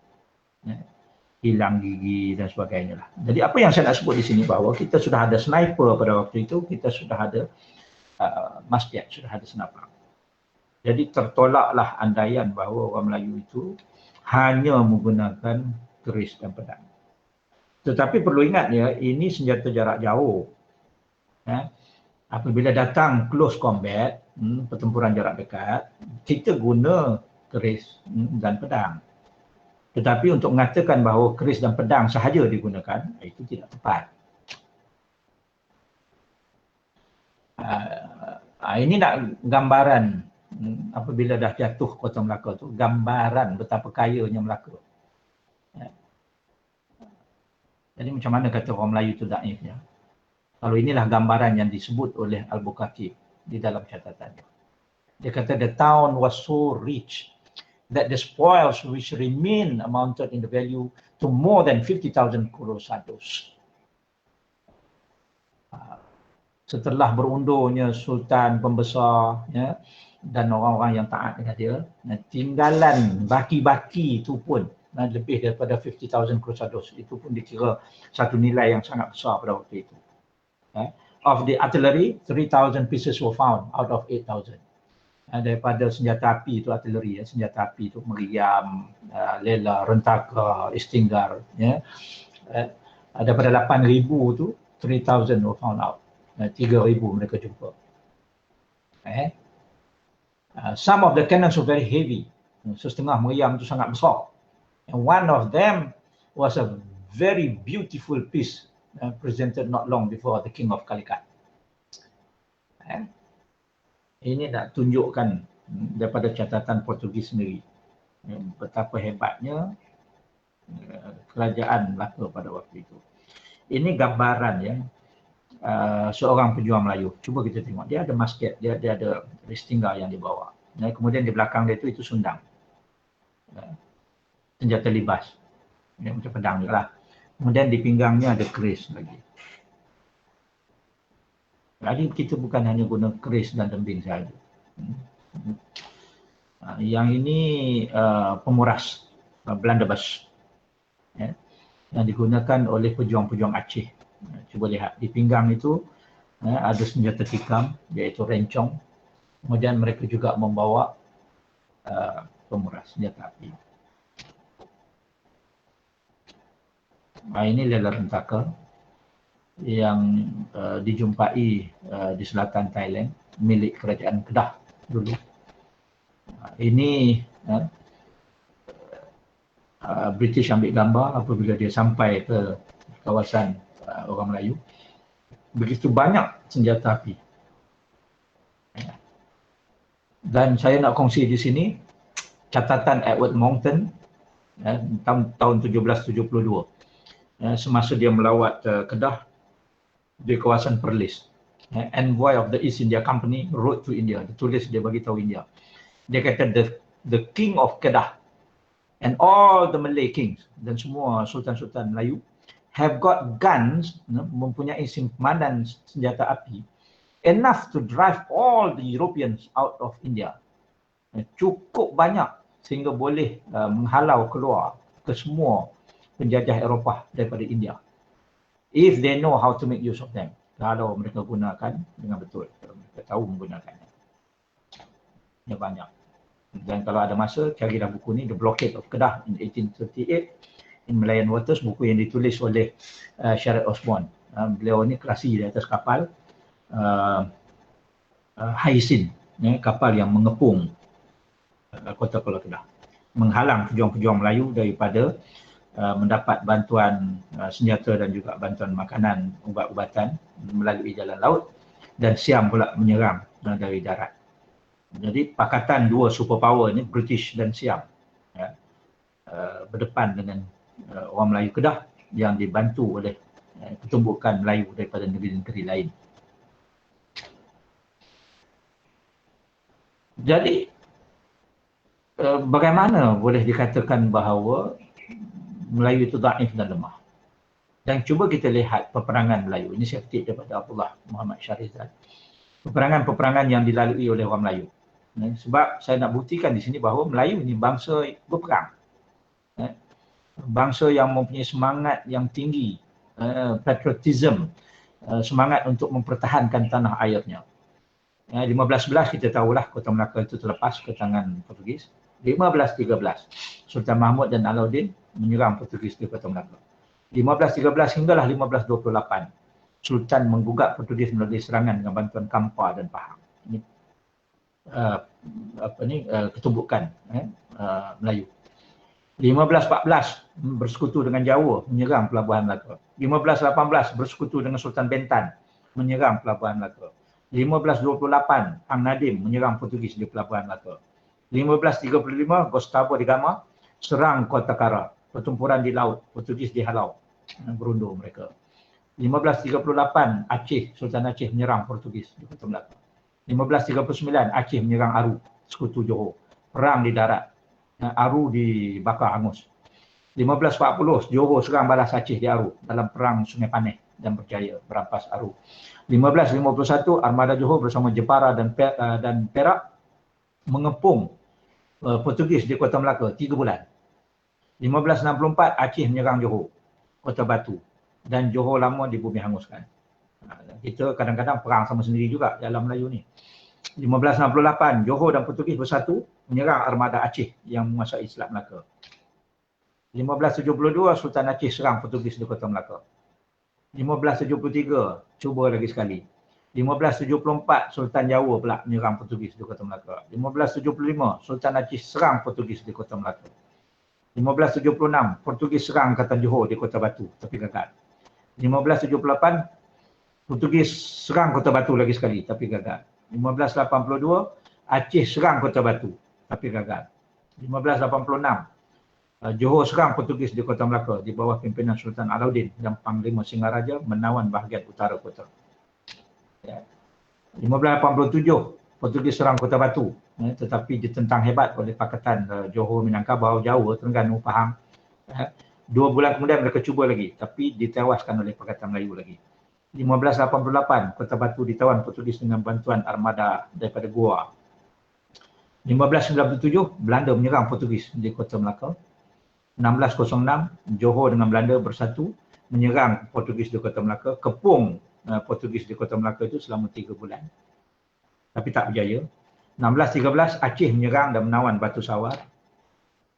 hilang gigi dan sebagainya lah. Jadi apa yang saya nak sebut di sini bahawa kita sudah ada sniper pada waktu itu, kita sudah ada musket, sudah ada senapang. Jadi tertolaklah andaian bahawa orang Melayu itu hanya menggunakan keris dan pedang. Tetapi perlu ingat ini senjata jarak jauh. Apabila datang close combat, pertempuran jarak dekat, kita guna keris dan pedang. Tetapi untuk mengatakan bahawa keris dan pedang sahaja digunakan, itu tidak tepat. Ini nak gambaran apabila dah jatuh kota Melaka tu, gambaran betapa kayanya Melaka. Jadi macam mana kata orang Melayu tu daif ya? Kalau inilah gambaran yang disebut oleh Al-Bukhari di dalam catatannya. Dia kata the town was so rich that the spoils which remain amounted in the value to more than 50,000 cruzados. Setelah berundurnya Sultan Pembesar dan orang-orang yang taat dengan dia, tinggalan baki-baki itu pun lebih daripada 50,000 cruzados. Itu pun dikira satu nilai yang sangat besar pada waktu itu. Of the artillery, 3,000 pieces were found out of 8,000. Daripada senjata api itu artileri, senjata api itu meriam, lela, rentaka, istinggar, Daripada 8,000 tu, 3,000 were found out. 3,000 mereka jumpa. Some of the cannons were very heavy. So setengah meriam tu sangat besar. And one of them was a very beautiful piece presented not long before the King of Calicut. Ini nak tunjukkan daripada catatan Portugis sendiri betapa hebatnya kerajaan Melaka pada waktu itu. Ini gambaran ya seorang pejuang Melayu. Cuba kita tengok, dia ada musket, dia ada ristingga yang dibawa. Kemudian di belakang dia itu sundang, senjata libas, macam pedang juga lah. Kemudian di pinggangnya ada keris lagi. Jadi kita bukan hanya guna keris dan dembing saja. Yang ini pemuras, blunderbuss, yang digunakan oleh pejuang-pejuang Aceh. Cuba lihat di pinggang itu ada senjata tikam iaitu rencong. Kemudian mereka juga membawa pemuras senjata api. Ini lela rentaka yang dijumpai di selatan Thailand, milik kerajaan Kedah dulu. Ini British ambil gambar apabila dia sampai ke kawasan orang Melayu. Begitu banyak senjata api. Dan saya nak kongsi di sini catatan Edward Monckton tahun 1772. Semasa dia melawat Kedah di kawasan Perlis. Envoy of the East India Company wrote to India. Dia tulis, dia bagi tahu India. Dia kata the King of Kedah and all the Malay kings dan semua sultan-sultan Melayu have got guns, mempunyai simpanan senjata api enough to drive all the Europeans out of India. Cukup banyak sehingga boleh menghalau keluar ke semua penjajah Eropah daripada India. If they know how to make use of them. Kalau mereka gunakan dengan betul, kalau mereka tahu menggunakannya. Ini banyak. Dan kalau ada masa, carilah buku ni, The Blockade of Kedah in 1838 in Malayan Waters, buku yang ditulis oleh Sharad Osborne. Beliau ni kelasi di atas kapal Hyacinth, kapal yang mengepung kota Pulau Kedah, menghalang pejuang-pejuang Melayu daripada mendapat bantuan senjata dan juga bantuan makanan, ubat-ubatan melalui jalan laut, dan Siam pula menyerang dari darat. Jadi pakatan dua superpower ni, British dan Siam, berdepan dengan orang Melayu Kedah yang dibantu oleh pertumbukan Melayu daripada negeri-negeri lain. Jadi bagaimana boleh dikatakan bahawa Melayu itu dhaif dan lemah? Dan cuba kita lihat peperangan Melayu. Ini saya kutip daripada Abdullah Muhammad Shahrizad. Peperangan-peperangan yang dilalui oleh orang Melayu. Sebab saya nak buktikan di sini bahawa Melayu ini bangsa berperang. Bangsa yang mempunyai semangat yang tinggi, patriotism, semangat untuk mempertahankan tanah airnya. 1511 kita tahulah Kota Melaka itu terlepas ke tangan Portugis. 1513 Sultan Mahmud dan Alauddin menyerang Portugis di Kota Melaka. 1513 hinggalah 1528 Sultan menggugat Portugis melalui serangan dengan bantuan Kampar dan Pahang. Ini ketumbukan Melayu. 1514 bersekutu dengan Jawa menyerang Pelabuhan Melaka. 1518 bersekutu dengan Sultan Bentan menyerang Pelabuhan Melaka. 1528 Ang Nadim menyerang Portugis di Pelabuhan Melaka. 1535 Gustavo de Gama serang Kota Kara. Pertempuran di laut, Portugis dihalau, berundur mereka. 1538 Aceh, Sultan Aceh menyerang Portugis di Kota Melaka. 1539 Aceh menyerang Aru, sekutu Johor. Perang di darat, Aru dibakar hangus. 1540 Johor serang balas Aceh di Aru dalam perang Sungai Paneh dan berjaya merampas Aru. 1551 armada Johor bersama Jepara dan Perak mengepung Portugis di Kota Melaka 3 bulan. 1564 Aceh menyerang Johor, Kota Batu, dan Johor lama di bumi hanguskan. Kita kadang-kadang perang sama sendiri juga dalam Melayu ni. 1568 Johor dan Portugis bersatu menyerang armada Aceh yang menguasai Selat Melaka. 1572 Sultan Aceh serang Portugis di Kota Melaka. 1573, cuba lagi sekali. 1574, Sultan Jawa pula menyerang Portugis di Kota Melaka. 1575, Sultan Aceh serang Portugis di Kota Melaka. 1576, Portugis serang Angkatan Johor di Kota Batu, tapi gagal. 1578, Portugis serang Kota Batu lagi sekali, tapi gagal. 1582, Aceh serang Kota Batu, tapi gagal. 1586, Johor serang Portugis di Kota Melaka di bawah pimpinan Sultan Alauddin dan Panglima Singaraja menawan bahagian utara kota. 1587, Portugis serang Kota Batu, tetapi ditentang hebat oleh Pakatan Johor, Minangkabau, Jawa, Terengganu, Pahang. 2 bulan kemudian mereka cuba lagi, tapi ditewaskan oleh Pakatan Melayu lagi. 1588, Kota Batu ditawan Portugis dengan bantuan armada daripada Goa. 1597, Belanda menyerang Portugis di Kota Melaka. 1606, Johor dengan Belanda bersatu menyerang Portugis di Kota Melaka, kepung Portugis di Kota Melaka itu selama 3 bulan. Tapi tak berjaya. 1613, Aceh menyerang dan menawan Batu Sawar.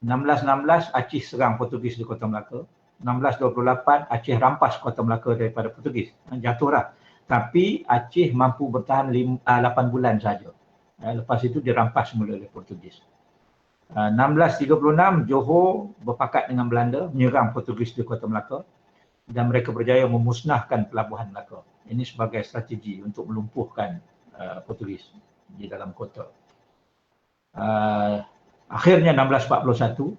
1616, Aceh serang Portugis di Kota Melaka. 1628, Aceh rampas Kota Melaka daripada Portugis. Jatuhlah. Tapi Aceh mampu bertahan 8 bulan saja. Lepas itu dirampas semula oleh Portugis. 1636, Johor berpakat dengan Belanda menyerang Portugis di Kota Melaka dan mereka berjaya memusnahkan pelabuhan Melaka. Ini sebagai strategi untuk melumpuhkan Portugis di dalam kota. Akhirnya 1641,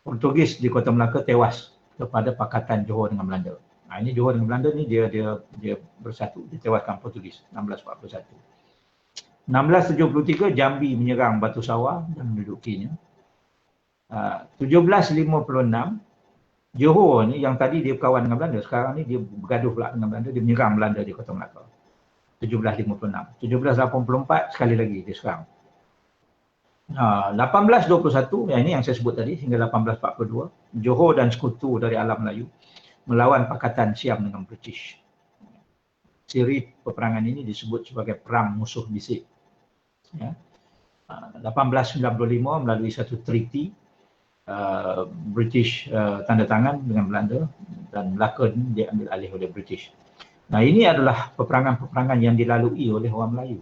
Portugis di Kota Melaka tewas kepada Pakatan Johor dengan Belanda. Ini Johor dengan Belanda ni dia bersatu, ditewaskan Portugis 1641. 1673, Jambi menyerang Batu Sawar dan mendudukinya. 1756, Johor ni yang tadi dia berkawan dengan Belanda, sekarang ni dia bergaduh pula dengan Belanda, dia menyerang Belanda di Kota Melaka. 1756. 1784, sekali lagi dia serang. 1821, ini yang saya sebut tadi, hingga 1842, Johor dan sekutu dari alam Melayu melawan Pakatan Siam dengan British. Siri peperangan ini disebut sebagai Perang Musuh Bisik. 1895, melalui satu treaty, British tanda tangan dengan Belanda dan Melaka diambil alih oleh British. Nah, ini adalah peperangan-peperangan yang dilalui oleh orang Melayu.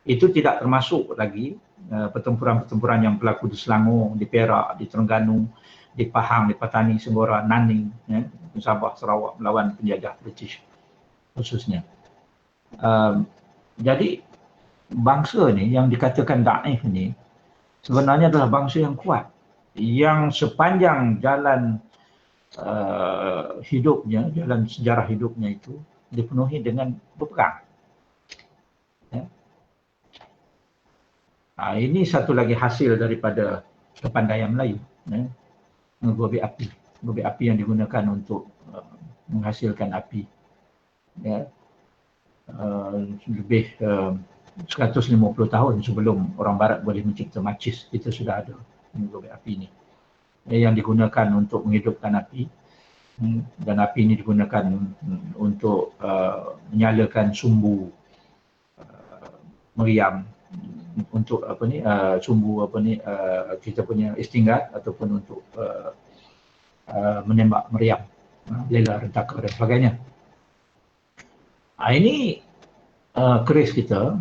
Itu tidak termasuk lagi pertempuran-pertempuran yang berlaku di Selangor, di Perak, di Terengganu, di Pahang, di Patani, Senggora, Nanning, Sabah, Sarawak melawan penjajah British khususnya. Jadi bangsa ni yang dikatakan Daif ni sebenarnya adalah bangsa yang kuat, yang sepanjang jalan hidupnya, jalan sejarah hidupnya itu dipenuhi dengan berperang. Ini satu lagi hasil daripada kepandaian Melayu, gobe api yang digunakan untuk menghasilkan api. Lebih 150 tahun sebelum orang Barat boleh mencipta macis, kita sudah ada gobe api ini yang digunakan untuk menghidupkan api, dan api ini digunakan untuk menyalakan sumbu meriam, untuk sumbu kita punya istinggat ataupun untuk menembak meriam, lela, rentaka dan sebagainya. Ini keris kita.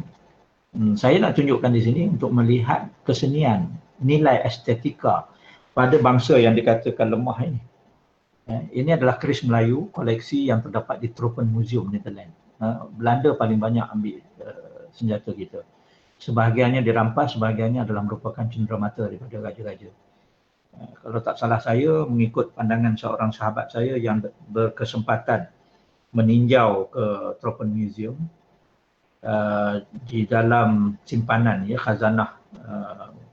Saya nak tunjukkan di sini untuk melihat kesenian, nilai estetika pada bangsa yang dikatakan lemah ini. Ini adalah keris Melayu, koleksi yang terdapat di Tropenmuseum, Netherlands. Belanda paling banyak ambil senjata kita. Sebahagiannya dirampas, sebahagiannya adalah merupakan cenderamata daripada raja-raja. Kalau tak salah saya, mengikut pandangan seorang sahabat saya yang berkesempatan meninjau ke Tropenmuseum, di dalam simpanan khazanah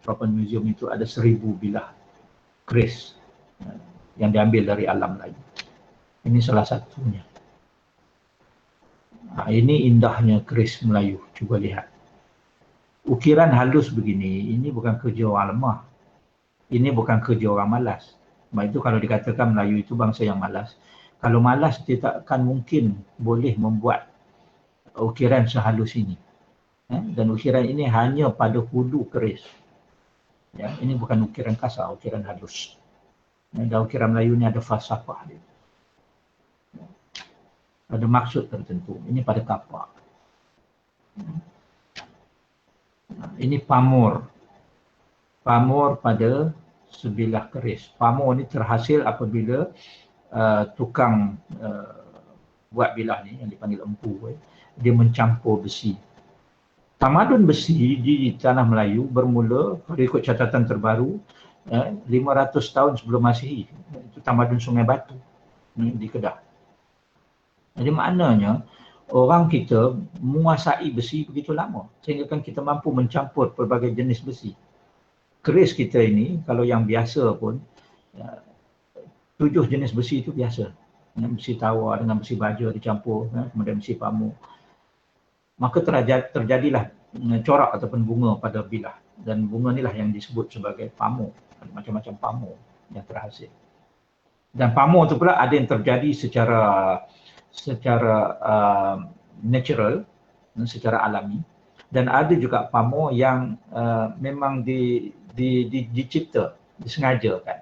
Tropenmuseum itu ada 1000 bilah keris yang diambil dari alam Melayu. Ini salah satunya. Ini indahnya keris Melayu, cuba lihat. Ukiran halus begini, ini bukan kerja orang lemah. Ini bukan kerja orang malas. Sebab itu kalau dikatakan Melayu itu bangsa yang malas, kalau malas dia tak akan mungkin boleh membuat ukiran sehalus ini. Dan ukiran ini hanya pada hulu keris. Ini bukan ukiran kasar, ukiran halus. Dan ukiran Melayu ini ada falsafah dia. pada maksud tertentu. Ini pada kapak. Ini pamor. Pamor pada sebilah keris. Pamor ni terhasil apabila tukang buat bilah ni yang dipanggil empu, dia mencampur besi. Tamadun besi di tanah Melayu bermula, kalau ikut catatan terbaru, 500 tahun sebelum Masihi. Itu tamadun Sungai Batu di Kedah. Jadi maknanya orang kita menguasai besi begitu lama sehingga kan kita mampu mencampur pelbagai jenis besi. Keris kita ini kalau yang biasa pun 7 jenis besi itu biasa. Besi tawar dengan besi baja dicampur, kemudian besi pamuk. Maka terjadilah corak ataupun bunga pada bilah, dan bunga inilah yang disebut sebagai pamuk. Macam-macam pamuk yang terhasil. Dan pamuk itu pula ada yang terjadi secara natural, secara alami, dan ada juga pamuk yang memang dicipta, disengajakan.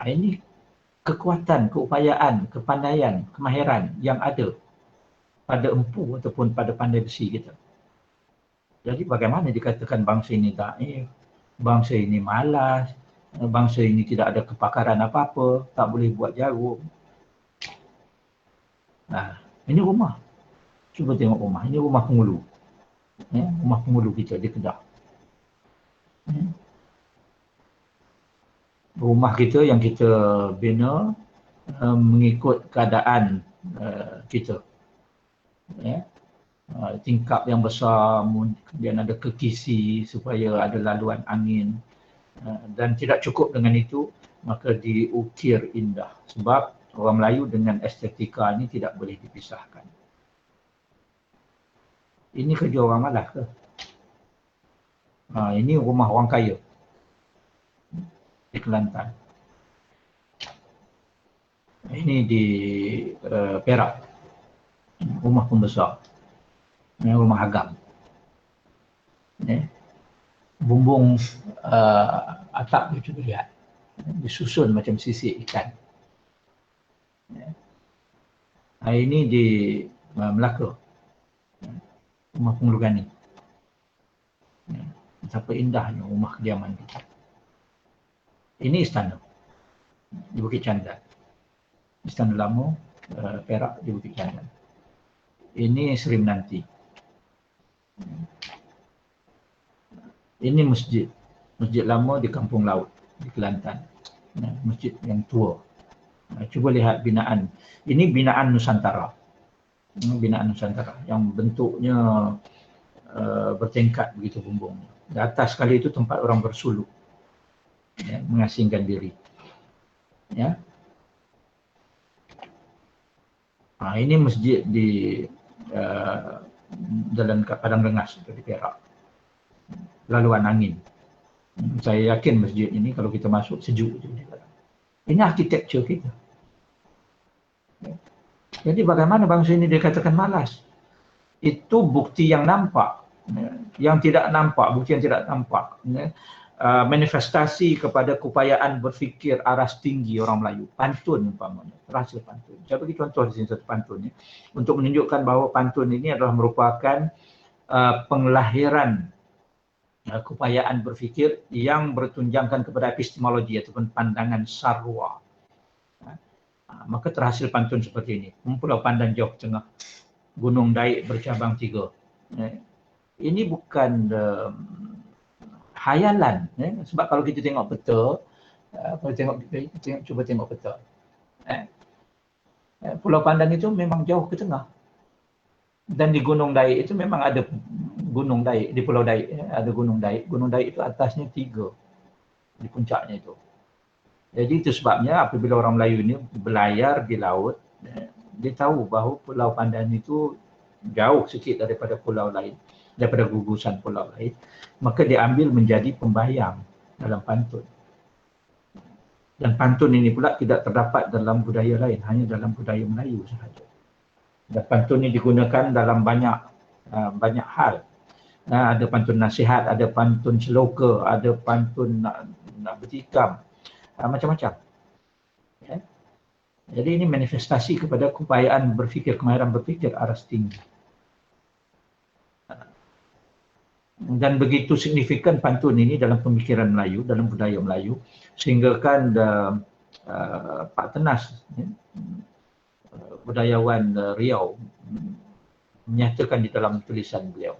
Ini kekuatan, keupayaan, kepandaian, kemahiran yang ada pada empu ataupun pada pandai besi kita. Jadi bagaimana dikatakan bangsa ini daif, bangsa ini malas, bangsa ini tidak ada kepakaran apa-apa, tak boleh buat jarum. Nah, ini rumah. Cuba tengok rumah. Ini rumah penghulu. Rumah penghulu kita di Kedah. Rumah kita yang kita bina mengikut keadaan kita. Tingkap yang besar, kemudian ada kekisi supaya ada laluan angin, dan tidak cukup dengan itu, maka diukir indah. Sebab orang Melayu dengan estetika ini tidak boleh dipisahkan. Ini kerja orang malas ke? Ini rumah orang kaya di Kelantan. Ini di Perak. Rumah pembesar. Rumah agam. Bumbung atap tu cuba lihat. Disusun macam sisik ikan. Ini di Melaka. Rumah penghulu Gani. Betapa indahnya rumah kediaman kita. Ini istana di Bukit Candan. Istana lama Perak di Bukit Candan. Ini Seri Menanti. Ini masjid. Masjid lama di Kampung Laut di Kelantan. Masjid yang tua. Cuba lihat binaan. Ini binaan Nusantara. Binaan Nusantara yang bentuknya bertingkat begitu bumbungnya. Di atas sekali itu tempat orang bersuluk, mengasingkan diri. Ini masjid di Jalan Padang Rengas di Perak. Laluan angin. Saya yakin masjid ini kalau kita masuk sejuk. Ini arkitektur kita. Jadi bagaimana bangsa ini dikatakan malas? Itu bukti yang nampak. Yang tidak nampak, bukti yang tidak nampak. Manifestasi kepada keupayaan berfikir aras tinggi orang Melayu. Pantun umpamanya, terhasil pantun. Saya bagi contoh di sini satu pantun. Untuk menunjukkan bahawa pantun ini adalah merupakan penglahiran keupayaan berfikir yang bertunjangkan kepada epistemologi ataupun pandangan sarwa. Maka terhasil pantun seperti ini. Pulau Pandan jauh tengah, Gunung Daik bercabang 3. Ini bukan hayalan, sebab kalau kita tengok peta, cuba tengok peta. Pulau Pandan itu memang jauh ke tengah. Dan di Gunung Daik itu memang ada Gunung Daik, di Pulau Daik ada Gunung Daik. Gunung Daik itu atasnya 3 di puncaknya itu. Jadi itu sebabnya apabila orang Melayu ini berlayar di laut, dia tahu bahawa Pulau Pandan itu jauh sikit daripada pulau lain, daripada gugusan pulau lain, maka dia ambil menjadi pembayang dalam pantun. Dan pantun ini pula tidak terdapat dalam budaya lain, hanya dalam budaya Melayu sahaja. Dan pantun ini digunakan dalam banyak hal. Ada pantun nasihat, ada pantun seloka, ada pantun nak bertikam, macam-macam. Jadi ini manifestasi kepada keupayaan berfikir, kemahiran berfikir aras tinggi. Dan begitu signifikan pantun ini dalam pemikiran Melayu, dalam budaya Melayu, sehingga kan Pak Tenas, budayawan Riau, menyatakan di dalam tulisan beliau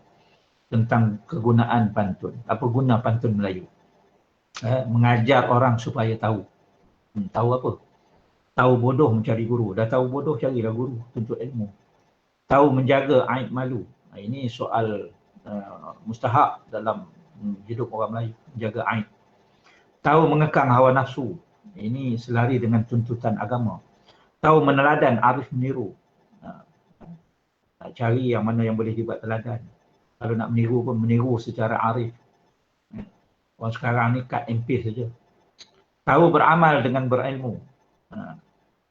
tentang kegunaan pantun. Apa guna pantun Melayu? Mengajar orang supaya tahu. Tahu apa? Tahu bodoh mencari guru. Dah tahu bodoh, carilah guru, tuntut ilmu. Tahu menjaga aib malu. Ini soal mustahak dalam hidup orang Melayu, menjaga aib. Tahu mengekang hawa nafsu. Ini selari dengan tuntutan agama. Tahu meneladan, arif meniru. Cari yang mana yang boleh dibuat teladan. Kalau nak meniru pun meniru secara arif. Orang sekarang ni cut and paste saja. Tahu beramal dengan berilmu.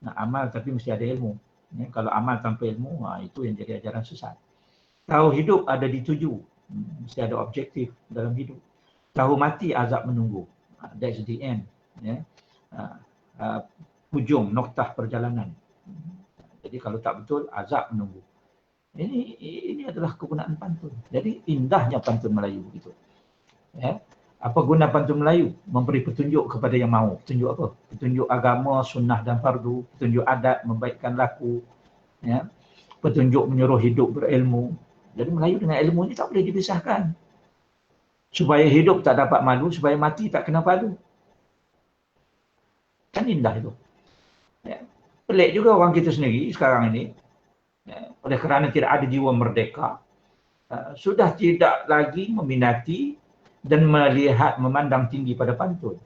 Nak amal tapi mesti ada ilmu. Kalau amal tanpa ilmu, itu yang jadi ajaran sesat. Tahu hidup ada dituju. Mesti ada objektif dalam hidup. Tahu mati azab menunggu. That's the end. Hujung, noktah perjalanan. Jadi kalau tak betul, azab menunggu. Ini adalah kegunaan pantun. Jadi indahnya pantun Melayu gitu. Apa guna pantun Melayu? Memberi petunjuk kepada yang mahu. Petunjuk apa? Petunjuk agama, sunnah dan fardu. Petunjuk adat, membaikkan laku. Petunjuk menyuruh hidup berilmu. Jadi Melayu dengan ilmu ni tak boleh dipisahkan. Supaya hidup tak dapat malu, supaya mati tak kena palu. Kan indah itu. Pelik juga orang kita sendiri sekarang ini. Oleh kerana tidak ada jiwa merdeka, sudah tidak lagi meminati dan melihat, memandang tinggi pada pantun.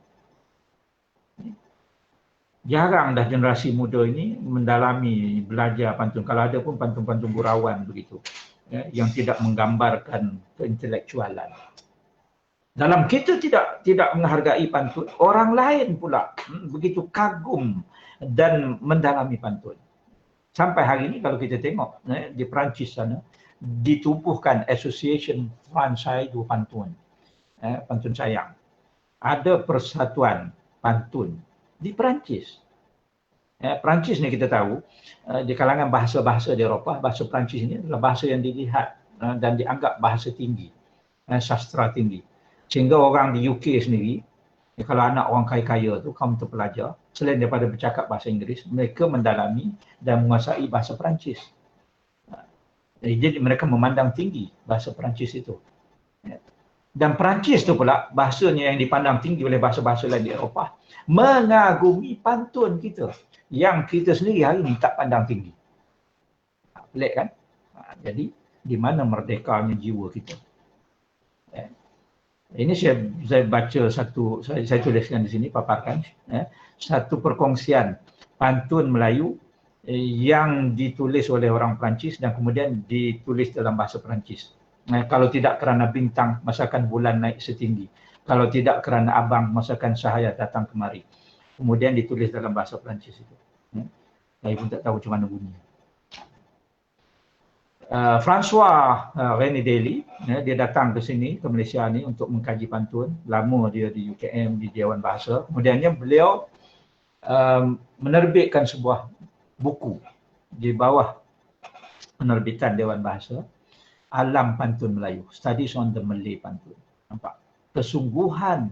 Jarang dah generasi muda ini mendalami, belajar pantun. Kalau ada pun pantun-pantun gurauan begitu, yang tidak menggambarkan keintelektualan. Dalam kita tidak menghargai pantun, orang lain pula begitu kagum dan mendalami pantun. Sampai hari ini kalau kita tengok di Perancis sana, ditubuhkan Association Française du Pantun, pantun sayang. Ada persatuan pantun di Perancis. Perancis ni kita tahu, di kalangan bahasa-bahasa di Eropah, bahasa Perancis ini adalah bahasa yang dilihat dan dianggap bahasa tinggi, sastra tinggi. Sehingga orang di UK sendiri, kalau anak orang kaya-kaya tu, kaum terpelajar, selain daripada bercakap bahasa Inggeris, mereka mendalami dan menguasai bahasa Perancis. Jadi mereka memandang tinggi bahasa Perancis itu. Dan Perancis tu pula, bahasanya yang dipandang tinggi oleh bahasa-bahasa lain di Eropah, mengagumi pantun kita, yang kita sendiri hari ini tak pandang tinggi. Pelik kan? Jadi, di mana merdekanya jiwa kita? Ini saya baca satu, saya tuliskan di sini, paparkan. Satu perkongsian pantun Melayu yang ditulis oleh orang Perancis dan kemudian ditulis dalam bahasa Perancis. Kalau tidak kerana bintang, masakan bulan naik setinggi. Kalau tidak kerana abang, masakan cahaya datang kemari. Kemudian ditulis dalam bahasa Perancis itu. Saya pun tak tahu macam mana bunyinya. François René Daly, dia datang ke sini, ke Malaysia ni untuk mengkaji pantun. Lama dia di UKM, di Dewan Bahasa. Kemudiannya beliau menerbitkan sebuah buku di bawah penerbitan Dewan Bahasa, Alam Pantun Melayu, Studies on the Malay Pantun. Nampak? Kesungguhan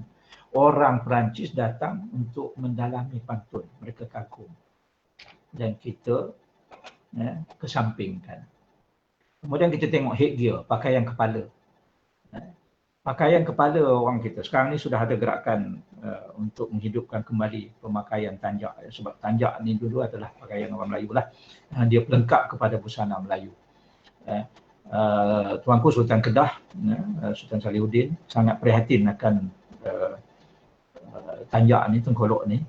orang Perancis datang untuk mendalami pantun. Mereka kagum. Dan kita kesampingkan. Kemudian kita tengok headgear, pakaian kepala. Pakaian kepala orang kita. Sekarang ni sudah ada gerakan untuk menghidupkan kembali pemakaian tanjak. Sebab tanjak ni dulu adalah pakaian orang Melayu lah. Dia pelengkap kepada busana Melayu. Tuanku Sultan Kedah, Sultan Salihuddin, sangat prihatin akan tanjak ni, tengkolok ni.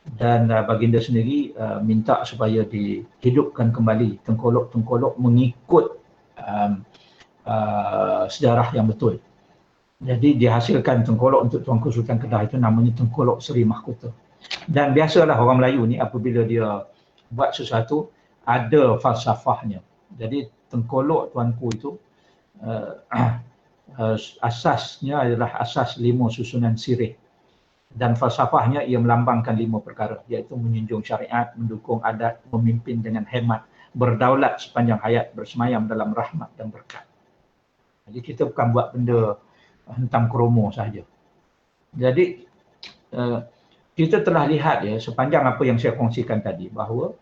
Dan baginda sendiri minta supaya dihidupkan kembali tengkolok-tengkolok mengikut sejarah yang betul. Jadi dihasilkan tengkolok untuk Tuanku Sultan Kedah itu namanya tengkolok Seri Mahkota. Dan biasalah orang Melayu ni apabila dia buat sesuatu ada falsafahnya. Jadi tengkolok Tuanku itu asasnya adalah asas 5 susunan sirih. Dan falsafahnya ia melambangkan 5 perkara, iaitu menjunjung syariat, mendukung adat, memimpin dengan hemat, berdaulat sepanjang hayat, bersemayam dalam rahmat dan berkat. Jadi kita bukan buat benda hentam kromo sahaja. Jadi kita telah lihat ya sepanjang apa yang saya kongsikan tadi bahawa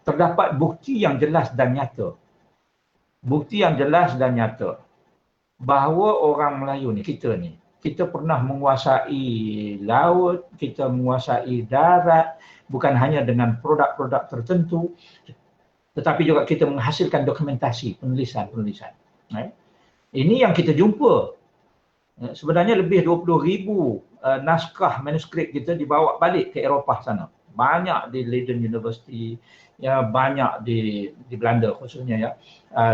terdapat bukti yang jelas dan nyata. Bukti yang jelas dan nyata bahawa orang Melayu ni, kita pernah menguasai laut, kita menguasai darat, bukan hanya dengan produk-produk tertentu, tetapi juga kita menghasilkan dokumentasi, penulisan. Ini yang kita jumpa. Sebenarnya lebih 20,000 naskah manuskrip kita dibawa balik ke Eropah sana. Banyak di Leiden University, ya, banyak di Belanda khususnya, ya,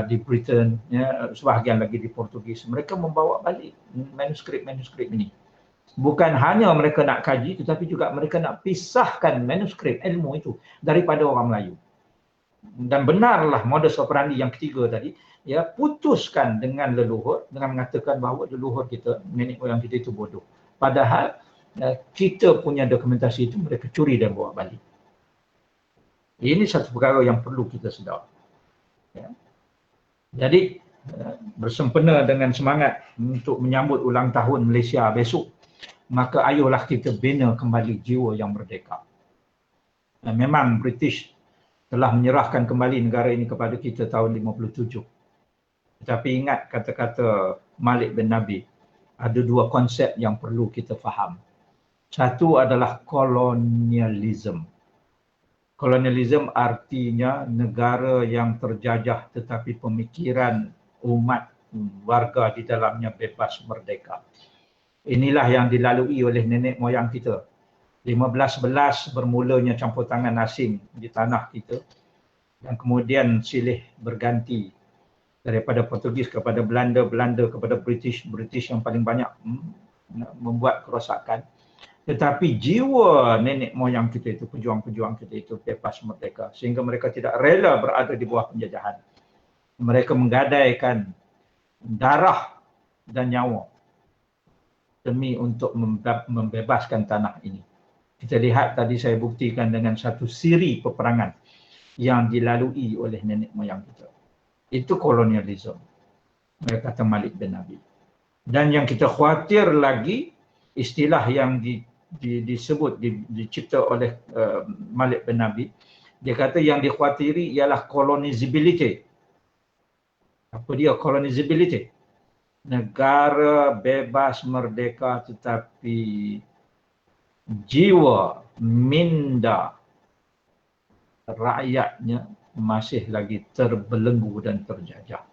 di Britain, ya, sebahagian lagi di Portugis. Mereka membawa balik manuskrip ini. Bukan hanya mereka nak kaji, tetapi juga mereka nak pisahkan manuskrip ilmu itu daripada orang Melayu. Dan benarlah modus operandi yang ketiga tadi, ya, putuskan dengan leluhur, dengan mengatakan bahawa leluhur kita, nenek moyang kita itu bodoh. Padahal kita punya dokumentasi itu mereka curi dan bawa balik. Ini satu perkara yang perlu kita sedar. Ya. Jadi bersempena dengan semangat untuk menyambut ulang tahun Malaysia besok, maka ayolah kita bina kembali jiwa yang merdeka. Dan memang British telah menyerahkan kembali negara ini kepada kita tahun 57. Tetapi ingat kata-kata Malik bin Nabi, ada 2 konsep yang perlu kita faham. Satu adalah kolonialisme. Kolonialisme artinya negara yang terjajah tetapi pemikiran umat warga di dalamnya bebas merdeka. Inilah yang dilalui oleh nenek moyang kita. 1511 bermulanya campur tangan asing di tanah kita dan kemudian silih berganti daripada Portugis kepada Belanda, Belanda kepada British yang paling banyak membuat kerosakan. Tetapi jiwa nenek moyang kita itu, pejuang-pejuang kita itu bebas merdeka sehingga mereka tidak rela berada di bawah penjajahan. Mereka menggadaikan darah dan nyawa demi untuk membebaskan tanah ini. Kita lihat tadi saya buktikan dengan satu siri peperangan yang dilalui oleh nenek moyang kita. Itu kolonialisme. Mereka kata Malik bin Nabi. Dan yang kita khawatir lagi, istilah yang disebut, dicipta oleh Malik bin Nabi, dia kata yang dikhawatiri ialah colonizability. Apa dia colonizability? Negara bebas merdeka tetapi jiwa, minda rakyatnya masih lagi terbelenggu dan terjajah.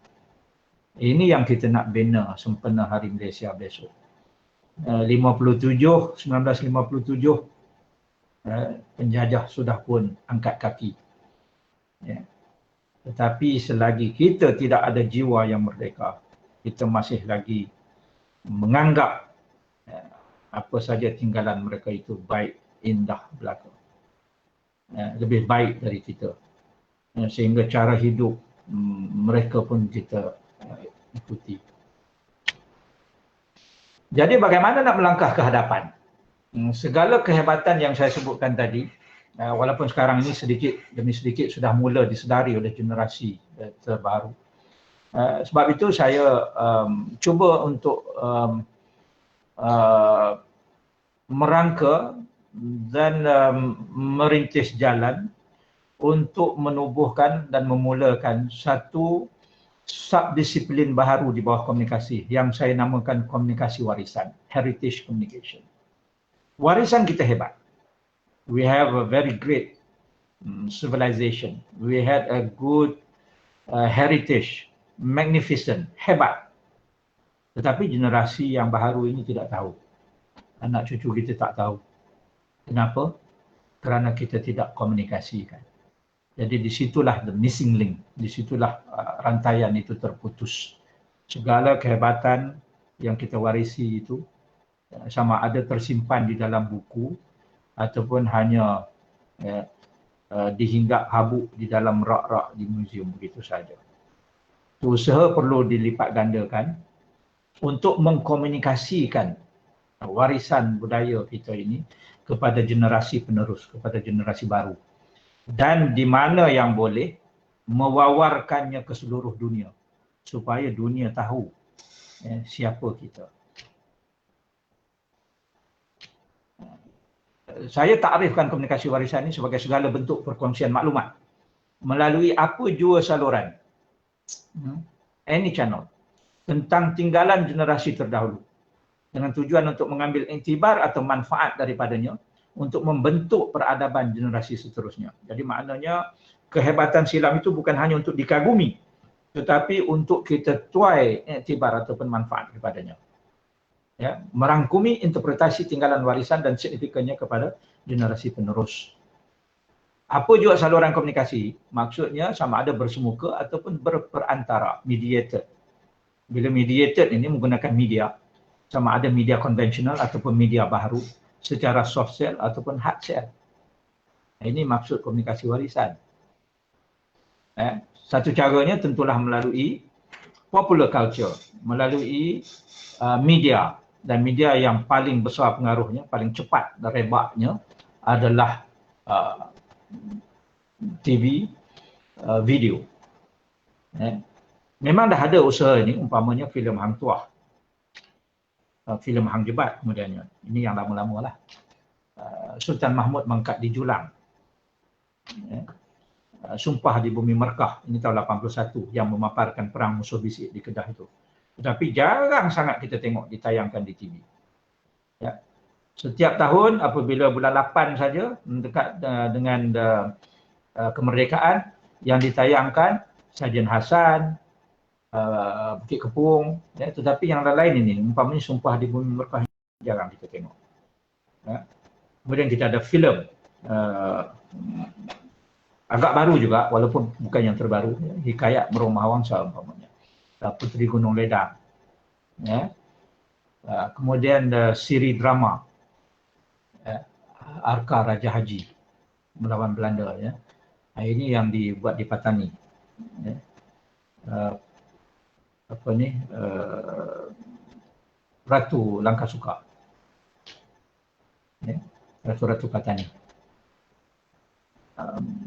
Ini yang kita nak bina sempena Hari Malaysia besok. 1957, penjajah sudah pun angkat kaki. Ya. Tetapi selagi kita tidak ada jiwa yang merdeka, kita masih lagi menganggap apa saja tinggalan mereka itu baik, indah belaka. Lebih baik dari kita. Sehingga cara hidup mereka pun kita ikuti. Jadi bagaimana nak melangkah ke hadapan? Segala kehebatan yang saya sebutkan tadi, walaupun sekarang ini sedikit demi sedikit sudah mula disedari oleh generasi terbaru. Sebab itu saya cuba untuk merangka dan merintis jalan untuk menubuhkan dan memulakan satu subdisiplin baharu di bawah komunikasi yang saya namakan komunikasi warisan, heritage communication. Warisan kita hebat. We have a very great civilization. We had a good heritage, magnificent, hebat. Tetapi generasi yang baharu ini tidak tahu. Anak cucu kita tak tahu. Kenapa? Kerana kita tidak komunikasikan. Jadi disitulah the missing link, disitulah rantaian itu terputus. Segala kehebatan yang kita warisi itu sama ada tersimpan di dalam buku ataupun hanya dihinggap habuk di dalam rak-rak di muzium begitu saja. Usaha perlu dilipat gandakan untuk mengkomunikasikan warisan budaya kita ini kepada generasi penerus, kepada generasi baru. Dan di mana yang boleh, mewawarkannya ke seluruh dunia supaya dunia tahu siapa kita. Saya takrifkan komunikasi warisan ini sebagai segala bentuk perkongsian maklumat melalui apa jua saluran, any channel, tentang tinggalan generasi terdahulu dengan tujuan untuk mengambil iktibar atau manfaat daripadanya untuk membentuk peradaban generasi seterusnya. Jadi maknanya kehebatan silam itu bukan hanya untuk dikagumi, tetapi untuk kita tuai iktibar ataupun manfaat daripadanya. Ya, merangkumi interpretasi tinggalan warisan dan signifikannya kepada generasi penerus. Apa juga saluran komunikasi? Maksudnya sama ada bersemuka ataupun berperantara, mediated. Bila mediated ini menggunakan media, sama ada media konvensional ataupun media baru, secara soft cell ataupun hard cell. Ini maksud komunikasi warisan. Satu caranya tentulah melalui popular culture, melalui media, dan media yang paling besar pengaruhnya, paling cepat dan rebaknya adalah TV, video. Memang dah ada usaha ini, umpamanya filem Hang Tuah, filem Hang Jebat kemudiannya. Ini yang lama-lama lah. Sultan Mahmud Mangkat di Julang. Sumpah di Bumi Merkah, ini tahun 81, yang memaparkan perang musuh bisik di Kedah itu. Tetapi jarang sangat kita tengok ditayangkan di TV. Ya. Setiap tahun apabila bulan 8 saja, dekat dengan kemerdekaan, yang ditayangkan Sarjan Hasan, Bukit Kepung, ya, tetapi yang lain ini, umpamanya Sumpah di Bumi Merkah, jarang kita tengok. Ya. Kemudian kita ada filem, agak baru juga, walaupun bukan yang terbaru, ya, Hikayat Merumah Wangsa umpamanya, Puteri Gunung Ledang. Ya. Kemudian siri drama, Arka Raja Haji melawan Belanda. Ya. Ini yang dibuat di Patani. Ya. Ratu Langkasuka. Ya. Ratu-Ratu Patani.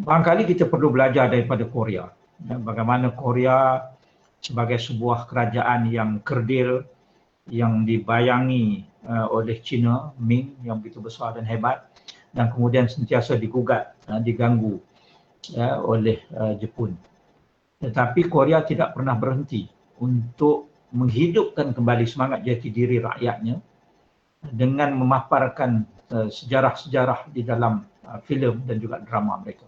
Barangkali kita perlu belajar daripada Korea. Ya, bagaimana Korea sebagai sebuah kerajaan yang kerdil, yang dibayangi oleh China, Ming, yang begitu besar dan hebat, dan kemudian sentiasa digugat, diganggu ya, oleh Jepun. Tetapi Korea tidak pernah berhenti untuk menghidupkan kembali semangat jati diri rakyatnya dengan memaparkan sejarah-sejarah di dalam filem dan juga drama mereka.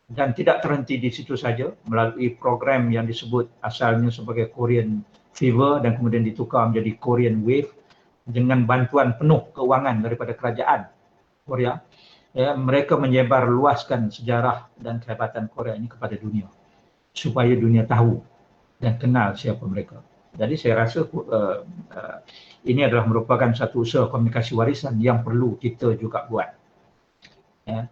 Dan tidak terhenti di situ saja, melalui program yang disebut asalnya sebagai Korean Fever dan kemudian ditukar menjadi Korean Wave dengan bantuan penuh keuangan daripada kerajaan Korea. Ya, mereka menyebar luaskan sejarah dan kehebatan Korea ini kepada dunia supaya dunia tahu dan kenal siapa mereka. Jadi saya rasa ini adalah merupakan satu usaha komunikasi warisan yang perlu kita juga buat. Ya.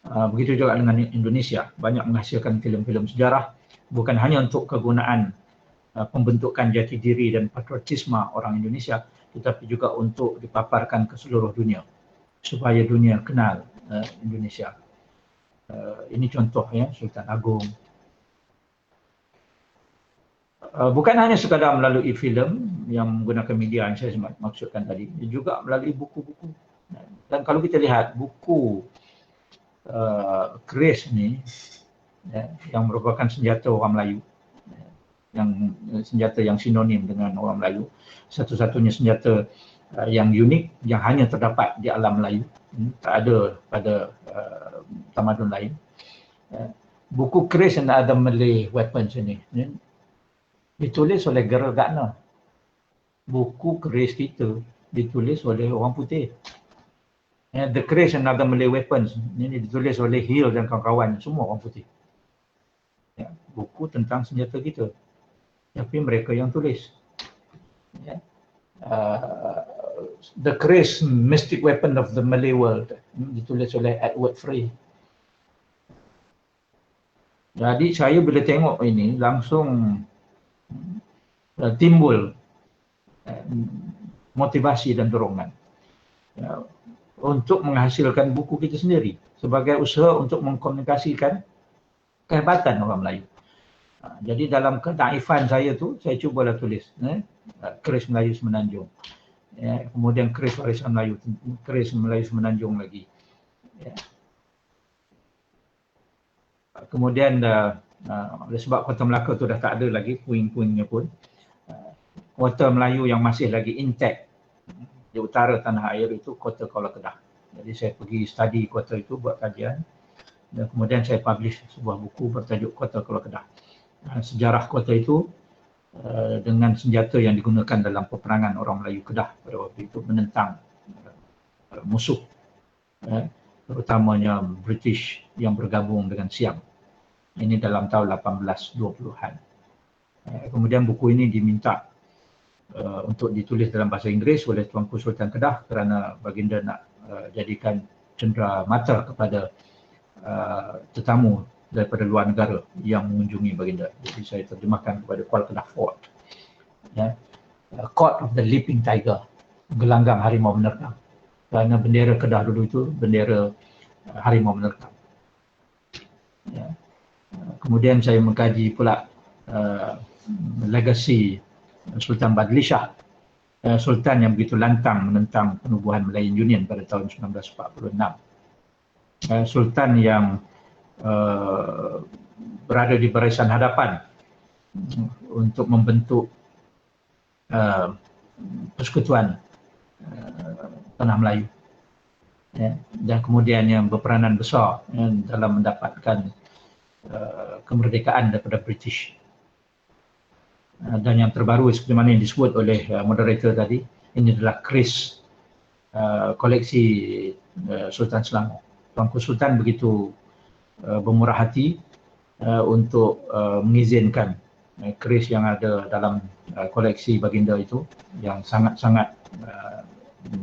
Begitu juga dengan Indonesia, banyak menghasilkan filem-filem sejarah bukan hanya untuk kegunaan pembentukan jati diri dan patriotisme orang Indonesia, tetapi juga untuk dipaparkan ke seluruh dunia supaya dunia kenal Indonesia. Ini contohnya Sultan Agong. Bukan hanya sekadar melalui filem yang menggunakan media yang saya maksudkan tadi, juga melalui buku-buku. Dan kalau kita lihat buku keris ni, ya, yang merupakan senjata orang Melayu, yang senjata yang sinonim dengan orang Melayu, satu-satunya senjata yang unik yang hanya terdapat di alam Melayu, tak ada pada tamadun lain. Buku keris and other Malay weapons ini ditulis oleh Gerald Gardner. Buku keris kita ditulis oleh orang putih. The Keris and Other Malay Weapons ini ditulis oleh Hill dan kawan-kawan, semua orang putih. Ya, buku tentang senjata kita, tapi mereka yang tulis. Ya. The Keris, Mystic Weapon of the Malay World, ditulis oleh Edward Frey. Jadi saya bila tengok ini langsung timbul motivasi dan dorongan untuk menghasilkan buku kita sendiri sebagai usaha untuk mengkomunikasikan kehebatan orang Melayu. Jadi dalam kenaifan saya tu, saya cubalah tulis keris Melayu Semenanjung. Kemudian keris warisan Melayu, keris Melayu Semenanjung lagi. Kemudian oleh sebab Kota Melaka tu dah tak ada lagi puing-puingnya pun, Kota Melayu yang masih lagi intact di utara tanah air itu Kota Kuala Kedah. Jadi saya pergi study kota itu, buat kajian, dan kemudian saya publish sebuah buku bertajuk Kota Kuala Kedah. Sejarah kota itu dengan senjata yang digunakan dalam peperangan orang Melayu Kedah pada waktu itu menentang musuh, terutamanya British yang bergabung dengan Siam. Ini dalam tahun 1820-an. Kemudian buku ini diminta untuk ditulis dalam bahasa Inggeris oleh Tuanku Sultan Kedah kerana baginda nak jadikan cendera mata kepada tetamu daripada luar negara yang mengunjungi baginda. Jadi saya terjemahkan kepada Kuala Kedah Fort. Court of the Leaping Tiger, gelanggang harimau menerkam. Kerana bendera Kedah dulu itu bendera harimau menerkam. Kemudian saya mengkaji pula legasi Sultan Badli Shah, Sultan yang begitu lantang menentang penubuhan Malayan Union pada tahun 1946. Sultan yang berada di barisan hadapan untuk membentuk persekutuan tanah Melayu, dan kemudian yang berperanan besar dalam mendapatkan kemerdekaan daripada British. Dan yang terbaru seperti mana yang disebut oleh moderator tadi, ini adalah keris koleksi Sultan Selangor. Tuanku Sultan begitu bermurah hati untuk mengizinkan keris yang ada dalam koleksi baginda itu, yang sangat-sangat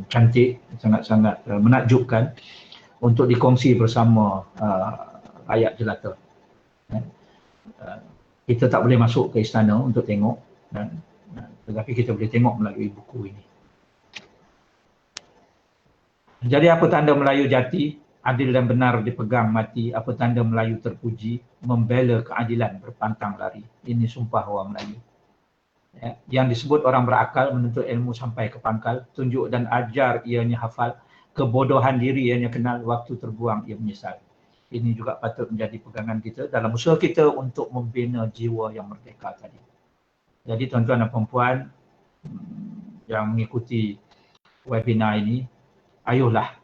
cantik, sangat-sangat menakjubkan, untuk dikongsi bersama rakyat jelata. Kita tak boleh masuk ke istana untuk tengok, tetapi kita boleh tengok melalui buku ini. Jadi apa tanda Melayu jati? Adil dan benar dipegang mati. Apa tanda Melayu terpuji? Membela keadilan berpantang lari. Ini sumpah orang Melayu. Yang disebut orang berakal menuntut ilmu sampai ke pangkal. Tunjuk dan ajar ianya hafal. Kebodohan diri ianya kenal. Waktu terbuang ia menyesal. Ini juga patut menjadi pegangan kita dalam usaha kita untuk membina jiwa yang merdeka tadi. Jadi tuan-tuan dan puan-puan yang mengikuti webinar ini, ayolah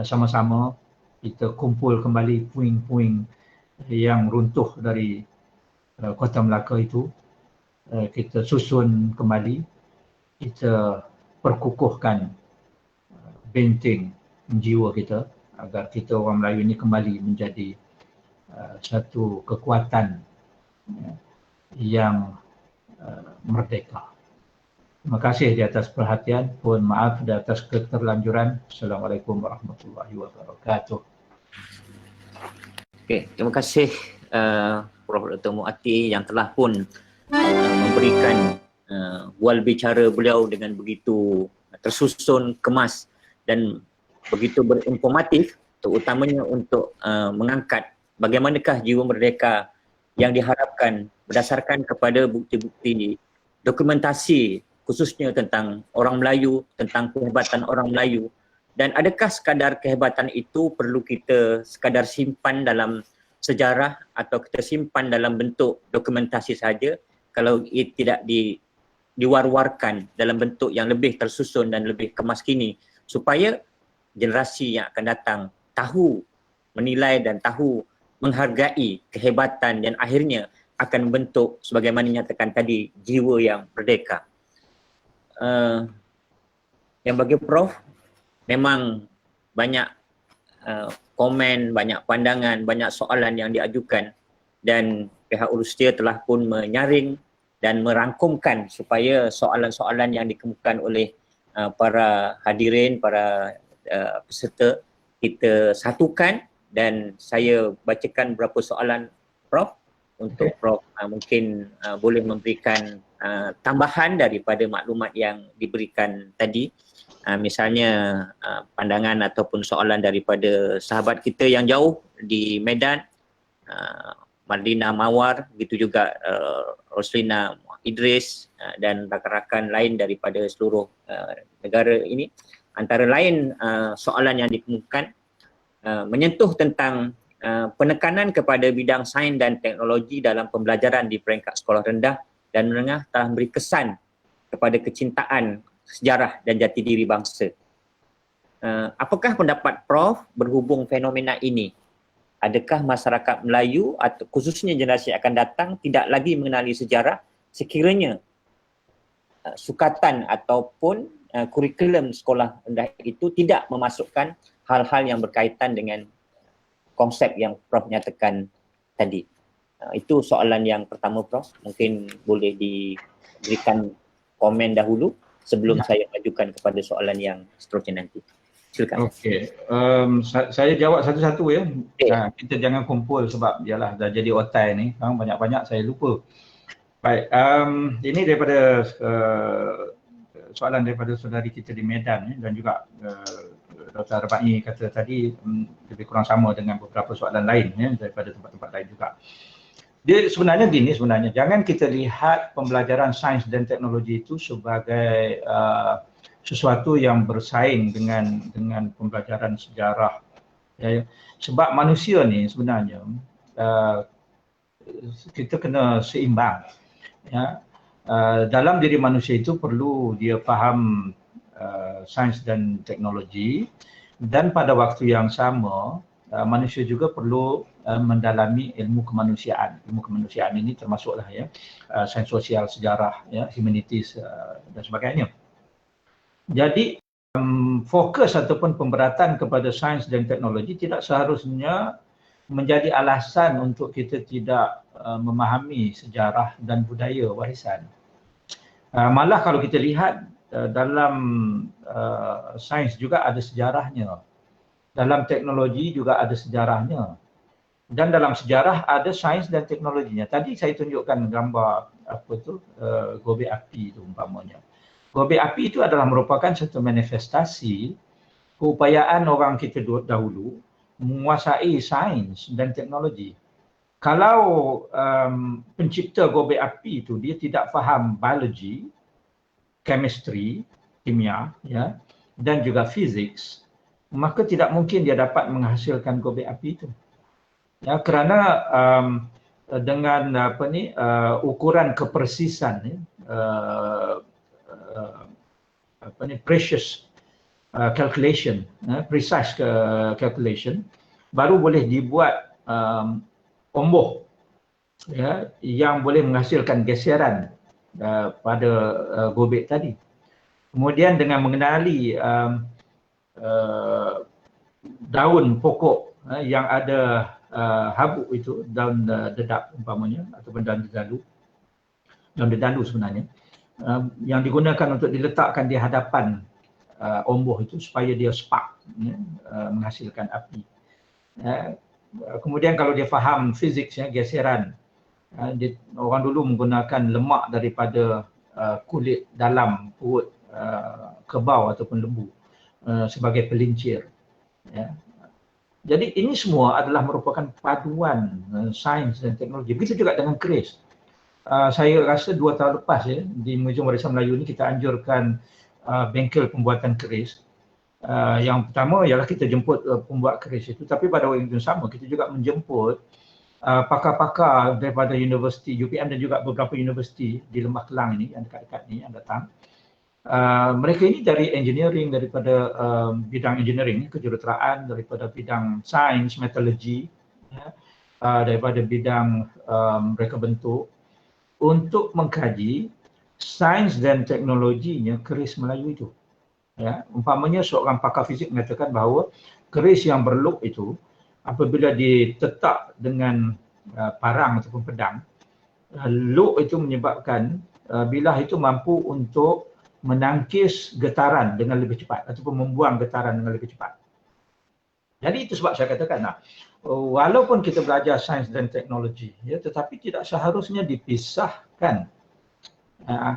sama-sama kita kumpul kembali puing-puing yang runtuh dari Kota Melaka itu. Kita susun kembali, kita perkukuhkan benteng jiwa kita agar kita orang Melayu ini kembali menjadi satu kekuatan yang merdeka. Terima kasih di atas perhatian. Mohon maaf di atas keterlanjuran. Assalamualaikum warahmatullahi wabarakatuh. Okey, terima kasih Prof. Dr. Muati yang telah pun memberikan bual bicara beliau dengan begitu tersusun, kemas dan begitu berinformatif, terutamanya untuk mengangkat bagaimanakah jiwa merdeka yang diharapkan berdasarkan kepada bukti-bukti dokumentasi khususnya tentang orang Melayu, tentang kehebatan orang Melayu, dan adakah sekadar kehebatan itu perlu kita sekadar simpan dalam sejarah atau kita simpan dalam bentuk dokumentasi saja kalau ia tidak diwar-warkan dalam bentuk yang lebih tersusun dan lebih kemas kini supaya generasi yang akan datang tahu menilai dan tahu menghargai kehebatan dan akhirnya akan membentuk sebagaimana nyatakan tadi jiwa yang merdeka. Yang bagi Prof, memang banyak komen, banyak pandangan, banyak soalan yang diajukan dan pihak Urustia telah pun menyaring dan merangkumkan supaya soalan-soalan yang dikemukakan oleh para hadirin, para peserta kita satukan dan saya bacakan beberapa soalan Prof untuk Prof mungkin boleh memberikan tambahan daripada maklumat yang diberikan tadi. Misalnya pandangan ataupun soalan daripada sahabat kita yang jauh di Medan, Mardina Mawar, begitu juga Roslina Idris dan rakan-rakan lain daripada seluruh negara ini. Antara lain soalan yang dikemukakan menyentuh tentang penekanan kepada bidang sains dan teknologi dalam pembelajaran di peringkat sekolah rendah dan menengah telah memberi kesan kepada kecintaan sejarah dan jati diri bangsa. Apakah pendapat Prof berhubung fenomena ini? Adakah masyarakat Melayu atau khususnya generasi akan datang tidak lagi mengenali sejarah sekiranya sukatan ataupun kurikulum sekolah rendah itu tidak memasukkan hal-hal yang berkaitan dengan konsep yang Prof nyatakan tadi? Itu soalan yang pertama, Prof. Mungkin boleh diberikan komen dahulu sebelum saya ajukan kepada soalan yang seterusnya nanti. Silakan. Okey, saya jawab satu-satu ya. Okay. Kita jangan kumpul sebab yalah dah jadi otai ni, banyak-banyak saya lupa. Baik, ini daripada soalan daripada saudari kita di Medan dan juga Dr. Arba'i kata tadi lebih kurang sama dengan beberapa soalan lain ya, daripada tempat-tempat lain juga. Dia sebenarnya gini, jangan kita lihat pembelajaran sains dan teknologi itu sebagai sesuatu yang bersaing dengan pembelajaran sejarah. Ya, sebab manusia ni sebenarnya kita kena seimbang. Ya, dalam diri manusia itu perlu dia faham sains dan teknologi, dan pada waktu yang sama manusia juga perlu mendalami ilmu kemanusiaan. Ilmu kemanusiaan ini termasuklah ya sains sosial, sejarah, ya, humanities dan sebagainya. Jadi fokus ataupun pemberatan kepada sains dan teknologi tidak seharusnya menjadi alasan untuk kita tidak memahami sejarah dan budaya warisan. Malah kalau kita lihat dalam sains juga ada sejarahnya, dalam teknologi juga ada sejarahnya, dan dalam sejarah ada sains dan teknologinya. Tadi saya tunjukkan gambar apa tu gobe api itu umpamanya. Gobe api itu adalah merupakan satu manifestasi keupayaan orang kita dahulu menguasai sains dan teknologi. Kalau pencipta gobe api itu dia tidak faham biologi, chemistry, kimia, ya, dan juga physics, maka tidak mungkin dia dapat menghasilkan gobe api itu. Ya, kerana dengan ukuran kepersisan, precious calculation, precise calculation, baru boleh dibuat omboh, ya, yang boleh menghasilkan geseran pada gobek tadi. Kemudian dengan mengenali daun pokok yang ada habuk itu, daun dedap umpamanya ataupun daun dedalu sebenarnya, yang digunakan untuk diletakkan di hadapan omboh itu supaya dia spark, ya, menghasilkan api. Kemudian kalau dia faham fizik, ya, geseran, orang dulu menggunakan lemak daripada kulit dalam perut kebau ataupun lembu sebagai pelincir. Ya. Jadi ini semua adalah merupakan paduan sains dan teknologi. Begitu juga dengan keris. Saya rasa 2 tahun lepas ya, di Muzium Warisan Melayu ini kita anjurkan bengkel pembuatan keris. Yang pertama ialah kita jemput pembuat keris itu, tapi pada waktu yang sama kita juga menjemput pakar-pakar daripada universiti UPM dan juga beberapa universiti di Lembah Kelang ini yang dekat-dekat ni yang datang. Mereka ini dari engineering, daripada bidang engineering, kejuruteraan, daripada bidang sains, metalurgi, ya, daripada bidang reka bentuk, untuk mengkaji sains dan teknologinya keris Melayu itu. Ya, umpamanya seorang pakar fizik mengatakan bahawa keris yang berlok itu apabila ditetak dengan parang ataupun pedang, lok itu menyebabkan bilah itu mampu untuk menangkis getaran dengan lebih cepat ataupun membuang getaran dengan lebih cepat. Jadi itu sebab saya katakan, walaupun kita belajar sains dan teknologi, ya, tetapi tidak seharusnya dipisahkan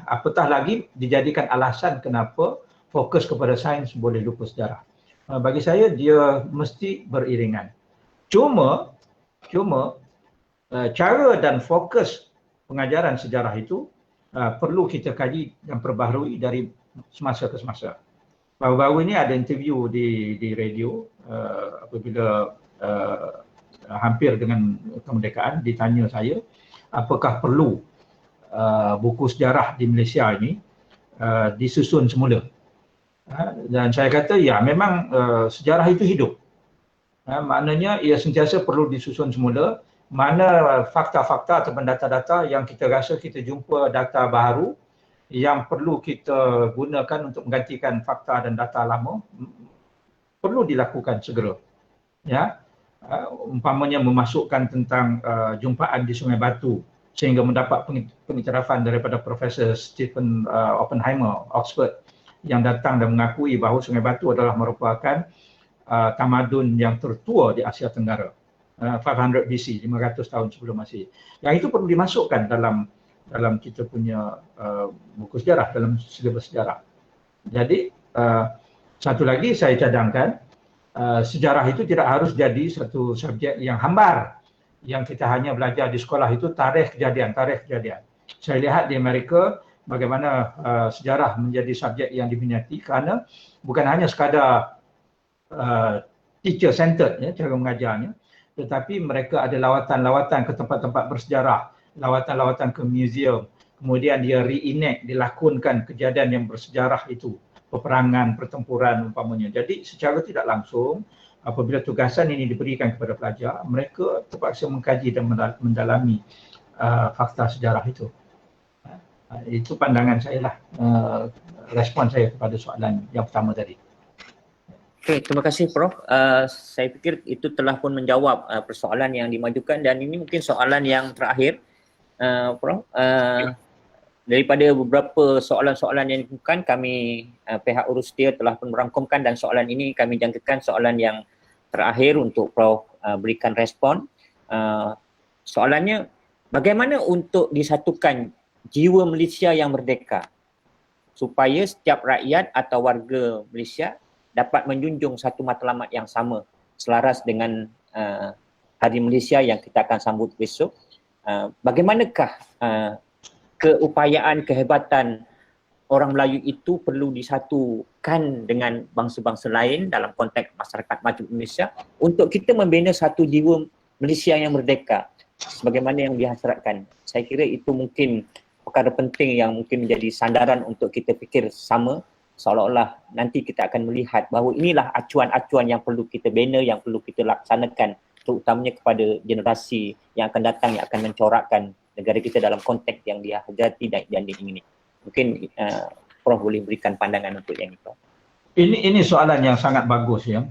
Apatah lagi dijadikan alasan kenapa fokus kepada sains boleh lupa sejarah. Bagi saya dia mesti beriringan. Cuma cara dan fokus pengajaran sejarah itu perlu kita kaji dan perbaharui dari semasa ke semasa. Baru-baru ini ada interview di radio apabila hampir dengan kemerdekaan ditanya saya apakah perlu buku sejarah di Malaysia ini disusun semula. Dan saya kata ya memang sejarah itu hidup. Maknanya ia sentiasa perlu disusun semula. Mana fakta-fakta atau data-data yang kita rasa kita jumpa data baru yang perlu kita gunakan untuk menggantikan fakta dan data lama, perlu dilakukan segera. Ya, umpamanya memasukkan tentang jumpaan di Sungai Batu sehingga mendapat pengiktirafan daripada Profesor Stephen Oppenheimer, Oxford, yang datang dan mengakui bahawa Sungai Batu adalah merupakan tamadun yang tertua di Asia Tenggara. 500 BC, 500 tahun sebelum Masihi. Yang itu perlu dimasukkan dalam kita punya buku sejarah, dalam silibus sejarah. Jadi satu lagi saya cadangkan, sejarah itu tidak harus jadi satu subjek yang hambar, yang kita hanya belajar di sekolah itu tarikh kejadian. Saya lihat di Amerika bagaimana sejarah menjadi subjek yang diminati kerana bukan hanya sekadar teacher centered ya, cara mengajarnya, tetapi mereka ada lawatan-lawatan ke tempat-tempat bersejarah, lawatan-lawatan ke museum, kemudian dia reenact, dilakonkan kejadian yang bersejarah itu, peperangan, pertempuran umpamanya. Jadi secara tidak langsung apabila tugasan ini diberikan kepada pelajar, mereka terpaksa mengkaji dan mendalami fakta sejarah itu. Itu pandangan saya lah, respon saya kepada soalan yang pertama tadi. Okey, terima kasih Prof. Saya fikir itu telah pun menjawab persoalan yang dimajukan dan ini mungkin soalan yang terakhir, Prof. Daripada beberapa soalan-soalan yang dikemukakan, kami pihak Urustia telah pun merangkumkan dan soalan ini kami jangkakan soalan yang terakhir untuk Prof berikan respon. Soalannya, bagaimana untuk disatukan jiwa Malaysia yang merdeka supaya setiap rakyat atau warga Malaysia dapat menjunjung satu matlamat yang sama selaras dengan Hari Malaysia yang kita akan sambut besok. Bagaimanakah keupayaan, kehebatan orang Melayu itu perlu disatukan dengan bangsa-bangsa lain dalam konteks masyarakat maju Indonesia untuk kita membina satu jiwa Malaysia yang merdeka sebagaimana yang dihasratkan. Saya kira itu mungkin perkara penting yang mungkin menjadi sandaran untuk kita fikir sama, seolah-olah nanti kita akan melihat bahawa inilah acuan-acuan yang perlu kita bina, yang perlu kita laksanakan terutamanya kepada generasi yang akan datang yang akan mencorakkan negara kita dalam konteks yang dia hajati dan diingini. Mungkin Prof boleh berikan pandangan untuk yang itu. Ini soalan yang sangat bagus ya.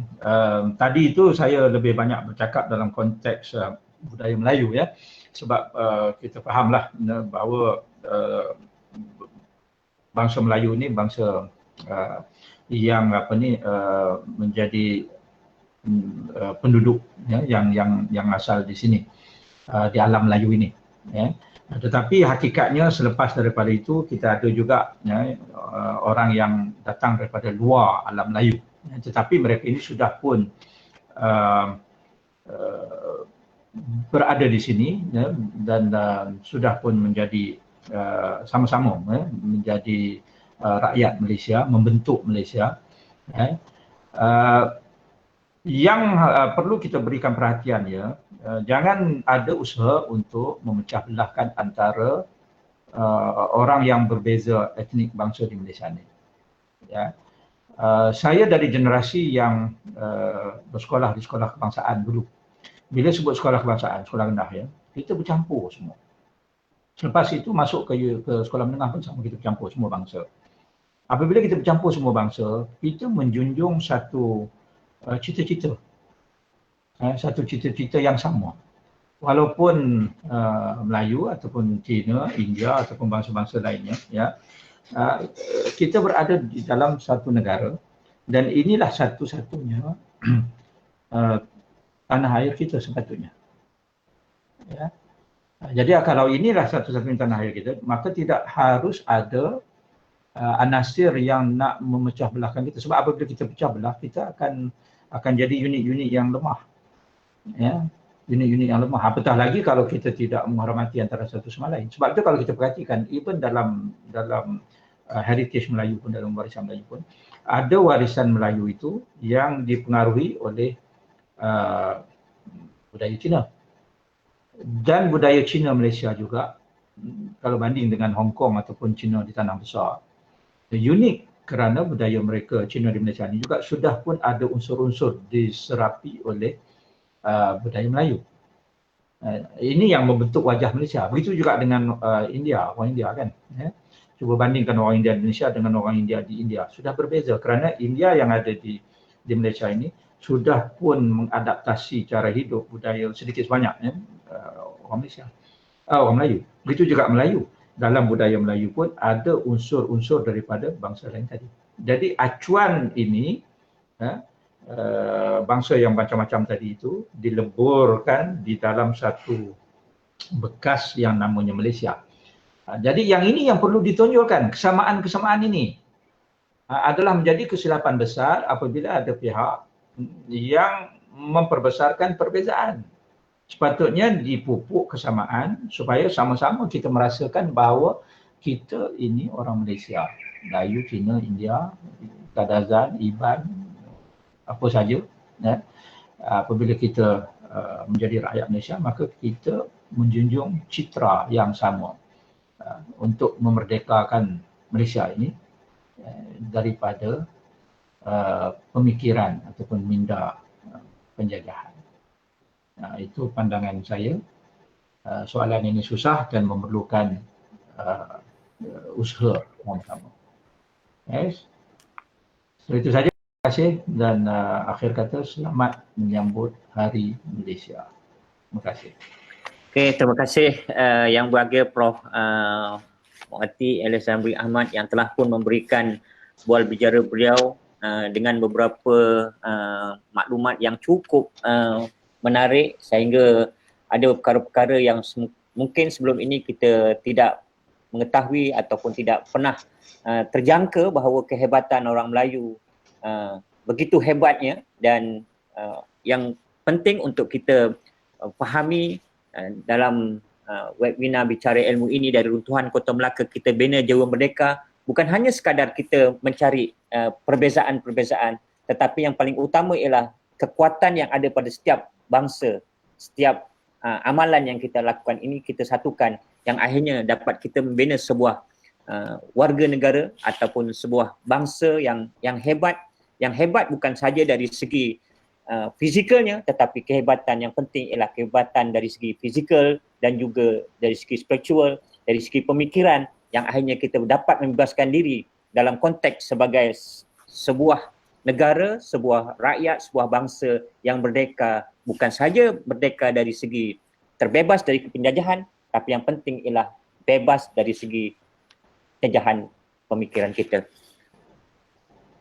Tadi itu saya lebih banyak bercakap dalam konteks budaya Melayu ya. Sebab kita fahamlah bahawa bangsa Melayu ni bangsa yang menjadi penduduk ya, yang asal di sini di alam Melayu ini ya. Tetapi hakikatnya selepas daripada itu kita ada juga ya, orang yang datang daripada luar alam Melayu ya, tetapi mereka ini sudah pun berada di sini ya, dan sudah pun menjadi sama-sama ya, menjadi rakyat Malaysia, membentuk Malaysia ya. Yang perlu kita berikan perhatian ya, jangan ada usaha untuk memecah belahkan antara orang yang berbeza etnik bangsa di Malaysia ni. Ya. Saya dari generasi yang bersekolah di sekolah kebangsaan dulu. Bila sebut sekolah kebangsaan, sekolah rendah ya, kita bercampur semua. Selepas itu masuk ke sekolah menengah pun sama, kita bercampur semua bangsa. Apabila kita bercampur semua bangsa, kita menjunjung satu cita-cita. Satu cita-cita yang sama. Walaupun Melayu ataupun Cina, India ataupun bangsa-bangsa lainnya, ya, kita berada di dalam satu negara dan inilah satu-satunya tanah air kita sepatutnya. Ya. Jadi kalau inilah satu-satunya tanah air kita, maka tidak harus ada anasir yang nak memecah belahkan kita. Sebab apabila kita pecah belah, kita akan jadi unit-unit yang lemah. Ya, unit-unit yang lemah. Apatah lagi kalau kita tidak menghormati antara satu sama lain. Sebab itu kalau kita perhatikan, even dalam heritage Melayu pun, dalam warisan Melayu pun, ada warisan Melayu itu yang dipengaruhi oleh budaya Cina. Dan budaya Cina Malaysia juga, kalau banding dengan Hong Kong ataupun Cina di tanah besar, unik kerana budaya mereka Cina di Malaysia ini juga sudah pun ada unsur-unsur diserapi oleh budaya Melayu. Ini yang membentuk wajah Malaysia. Begitu juga dengan India, orang India kan. Cuba bandingkan orang India di Indonesia dengan orang India di India. Sudah berbeza kerana India yang ada di Malaysia ini sudah pun mengadaptasi cara hidup, budaya sedikit sebanyak orang Malaysia, orang Melayu. Begitu juga Melayu. Dalam budaya Melayu pun ada unsur-unsur daripada bangsa lain tadi. Jadi acuan ini, bangsa yang macam-macam tadi itu dileburkan di dalam satu bekas yang namanya Malaysia. Jadi yang ini yang perlu ditonjolkan, kesamaan-kesamaan ini adalah menjadi kesilapan besar apabila ada pihak yang memperbesarkan perbezaan. Sepatutnya dipupuk kesamaan supaya sama-sama kita merasakan bahawa kita ini orang Malaysia. Melayu, Cina, India, Kadazan, Iban, apa saja. Apabila kita menjadi rakyat Malaysia, maka kita menjunjung citra yang sama untuk memerdekakan Malaysia ini daripada pemikiran ataupun minda penjajahan. Itu pandangan saya. Soalan ini susah dan memerlukan usaha sama-sama. Yes. So, itu saja. Terima kasih dan akhir kata selamat menyambut Hari Malaysia. Terima kasih. Okey, terima kasih Yang Berbahagia Prof. Muhammad Elizambri Ahmad yang telah pun memberikan bual bicara beliau dengan beberapa maklumat yang cukup menarik sehingga ada perkara-perkara yang mungkin sebelum ini kita tidak mengetahui ataupun tidak pernah terjangka bahawa kehebatan orang Melayu begitu hebatnya dan yang penting untuk kita fahami dalam webinar Bicara Ilmu ini dari Runtuhan Kota Melaka Kita Bina Jiwa Merdeka bukan hanya sekadar kita mencari perbezaan-perbezaan, tetapi yang paling utama ialah kekuatan yang ada pada setiap bangsa, setiap amalan yang kita lakukan ini kita satukan yang akhirnya dapat kita membina sebuah warga negara ataupun sebuah bangsa yang hebat bukan saja dari segi fizikalnya, tetapi kehebatan yang penting ialah kehebatan dari segi fizikal dan juga dari segi spiritual, dari segi pemikiran yang akhirnya kita dapat membebaskan diri dalam konteks sebagai sebuah negara, sebuah rakyat, sebuah bangsa yang merdeka, bukan saja merdeka dari segi terbebas dari penjajahan, tapi yang penting ialah bebas dari segi penjajahan pemikiran kita.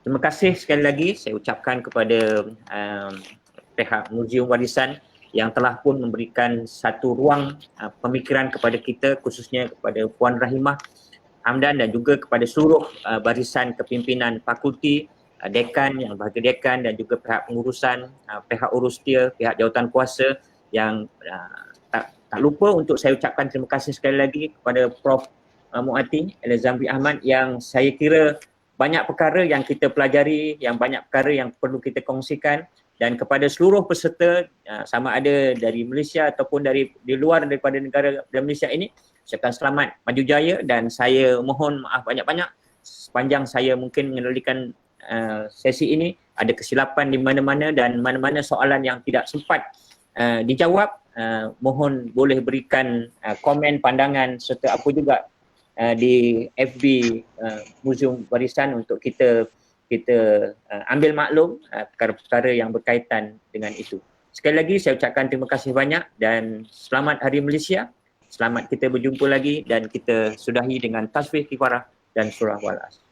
Terima kasih sekali lagi saya ucapkan kepada pihak Muzium Warisan yang telah pun memberikan satu ruang pemikiran kepada kita, khususnya kepada Puan Rahimah Hamdan dan juga kepada seluruh barisan kepimpinan fakulti, dekan, yang bahagia dekan dan juga pihak pengurusan, pihak urus dia, pihak jawatan kuasa yang tak lupa untuk saya ucapkan terima kasih sekali lagi kepada Prof. Muhammad Elizambri Ahmad yang saya kira banyak perkara yang kita pelajari, yang banyak perkara yang perlu kita kongsikan, dan kepada seluruh peserta sama ada dari Malaysia ataupun di luar daripada negara Malaysia ini, saya ucapkan selamat maju jaya dan saya mohon maaf banyak-banyak sepanjang saya mungkin mengendalikan sesi ini ada kesilapan di mana-mana dan mana-mana soalan yang tidak sempat dijawab, mohon boleh berikan komen, pandangan serta apa juga di FB Muzium Warisan untuk kita ambil maklum perkara-perkara yang berkaitan dengan itu. Sekali lagi saya ucapkan terima kasih banyak dan selamat Hari Malaysia. Selamat kita berjumpa lagi dan kita sudahi dengan tasbih kifarah dan surah wal asr.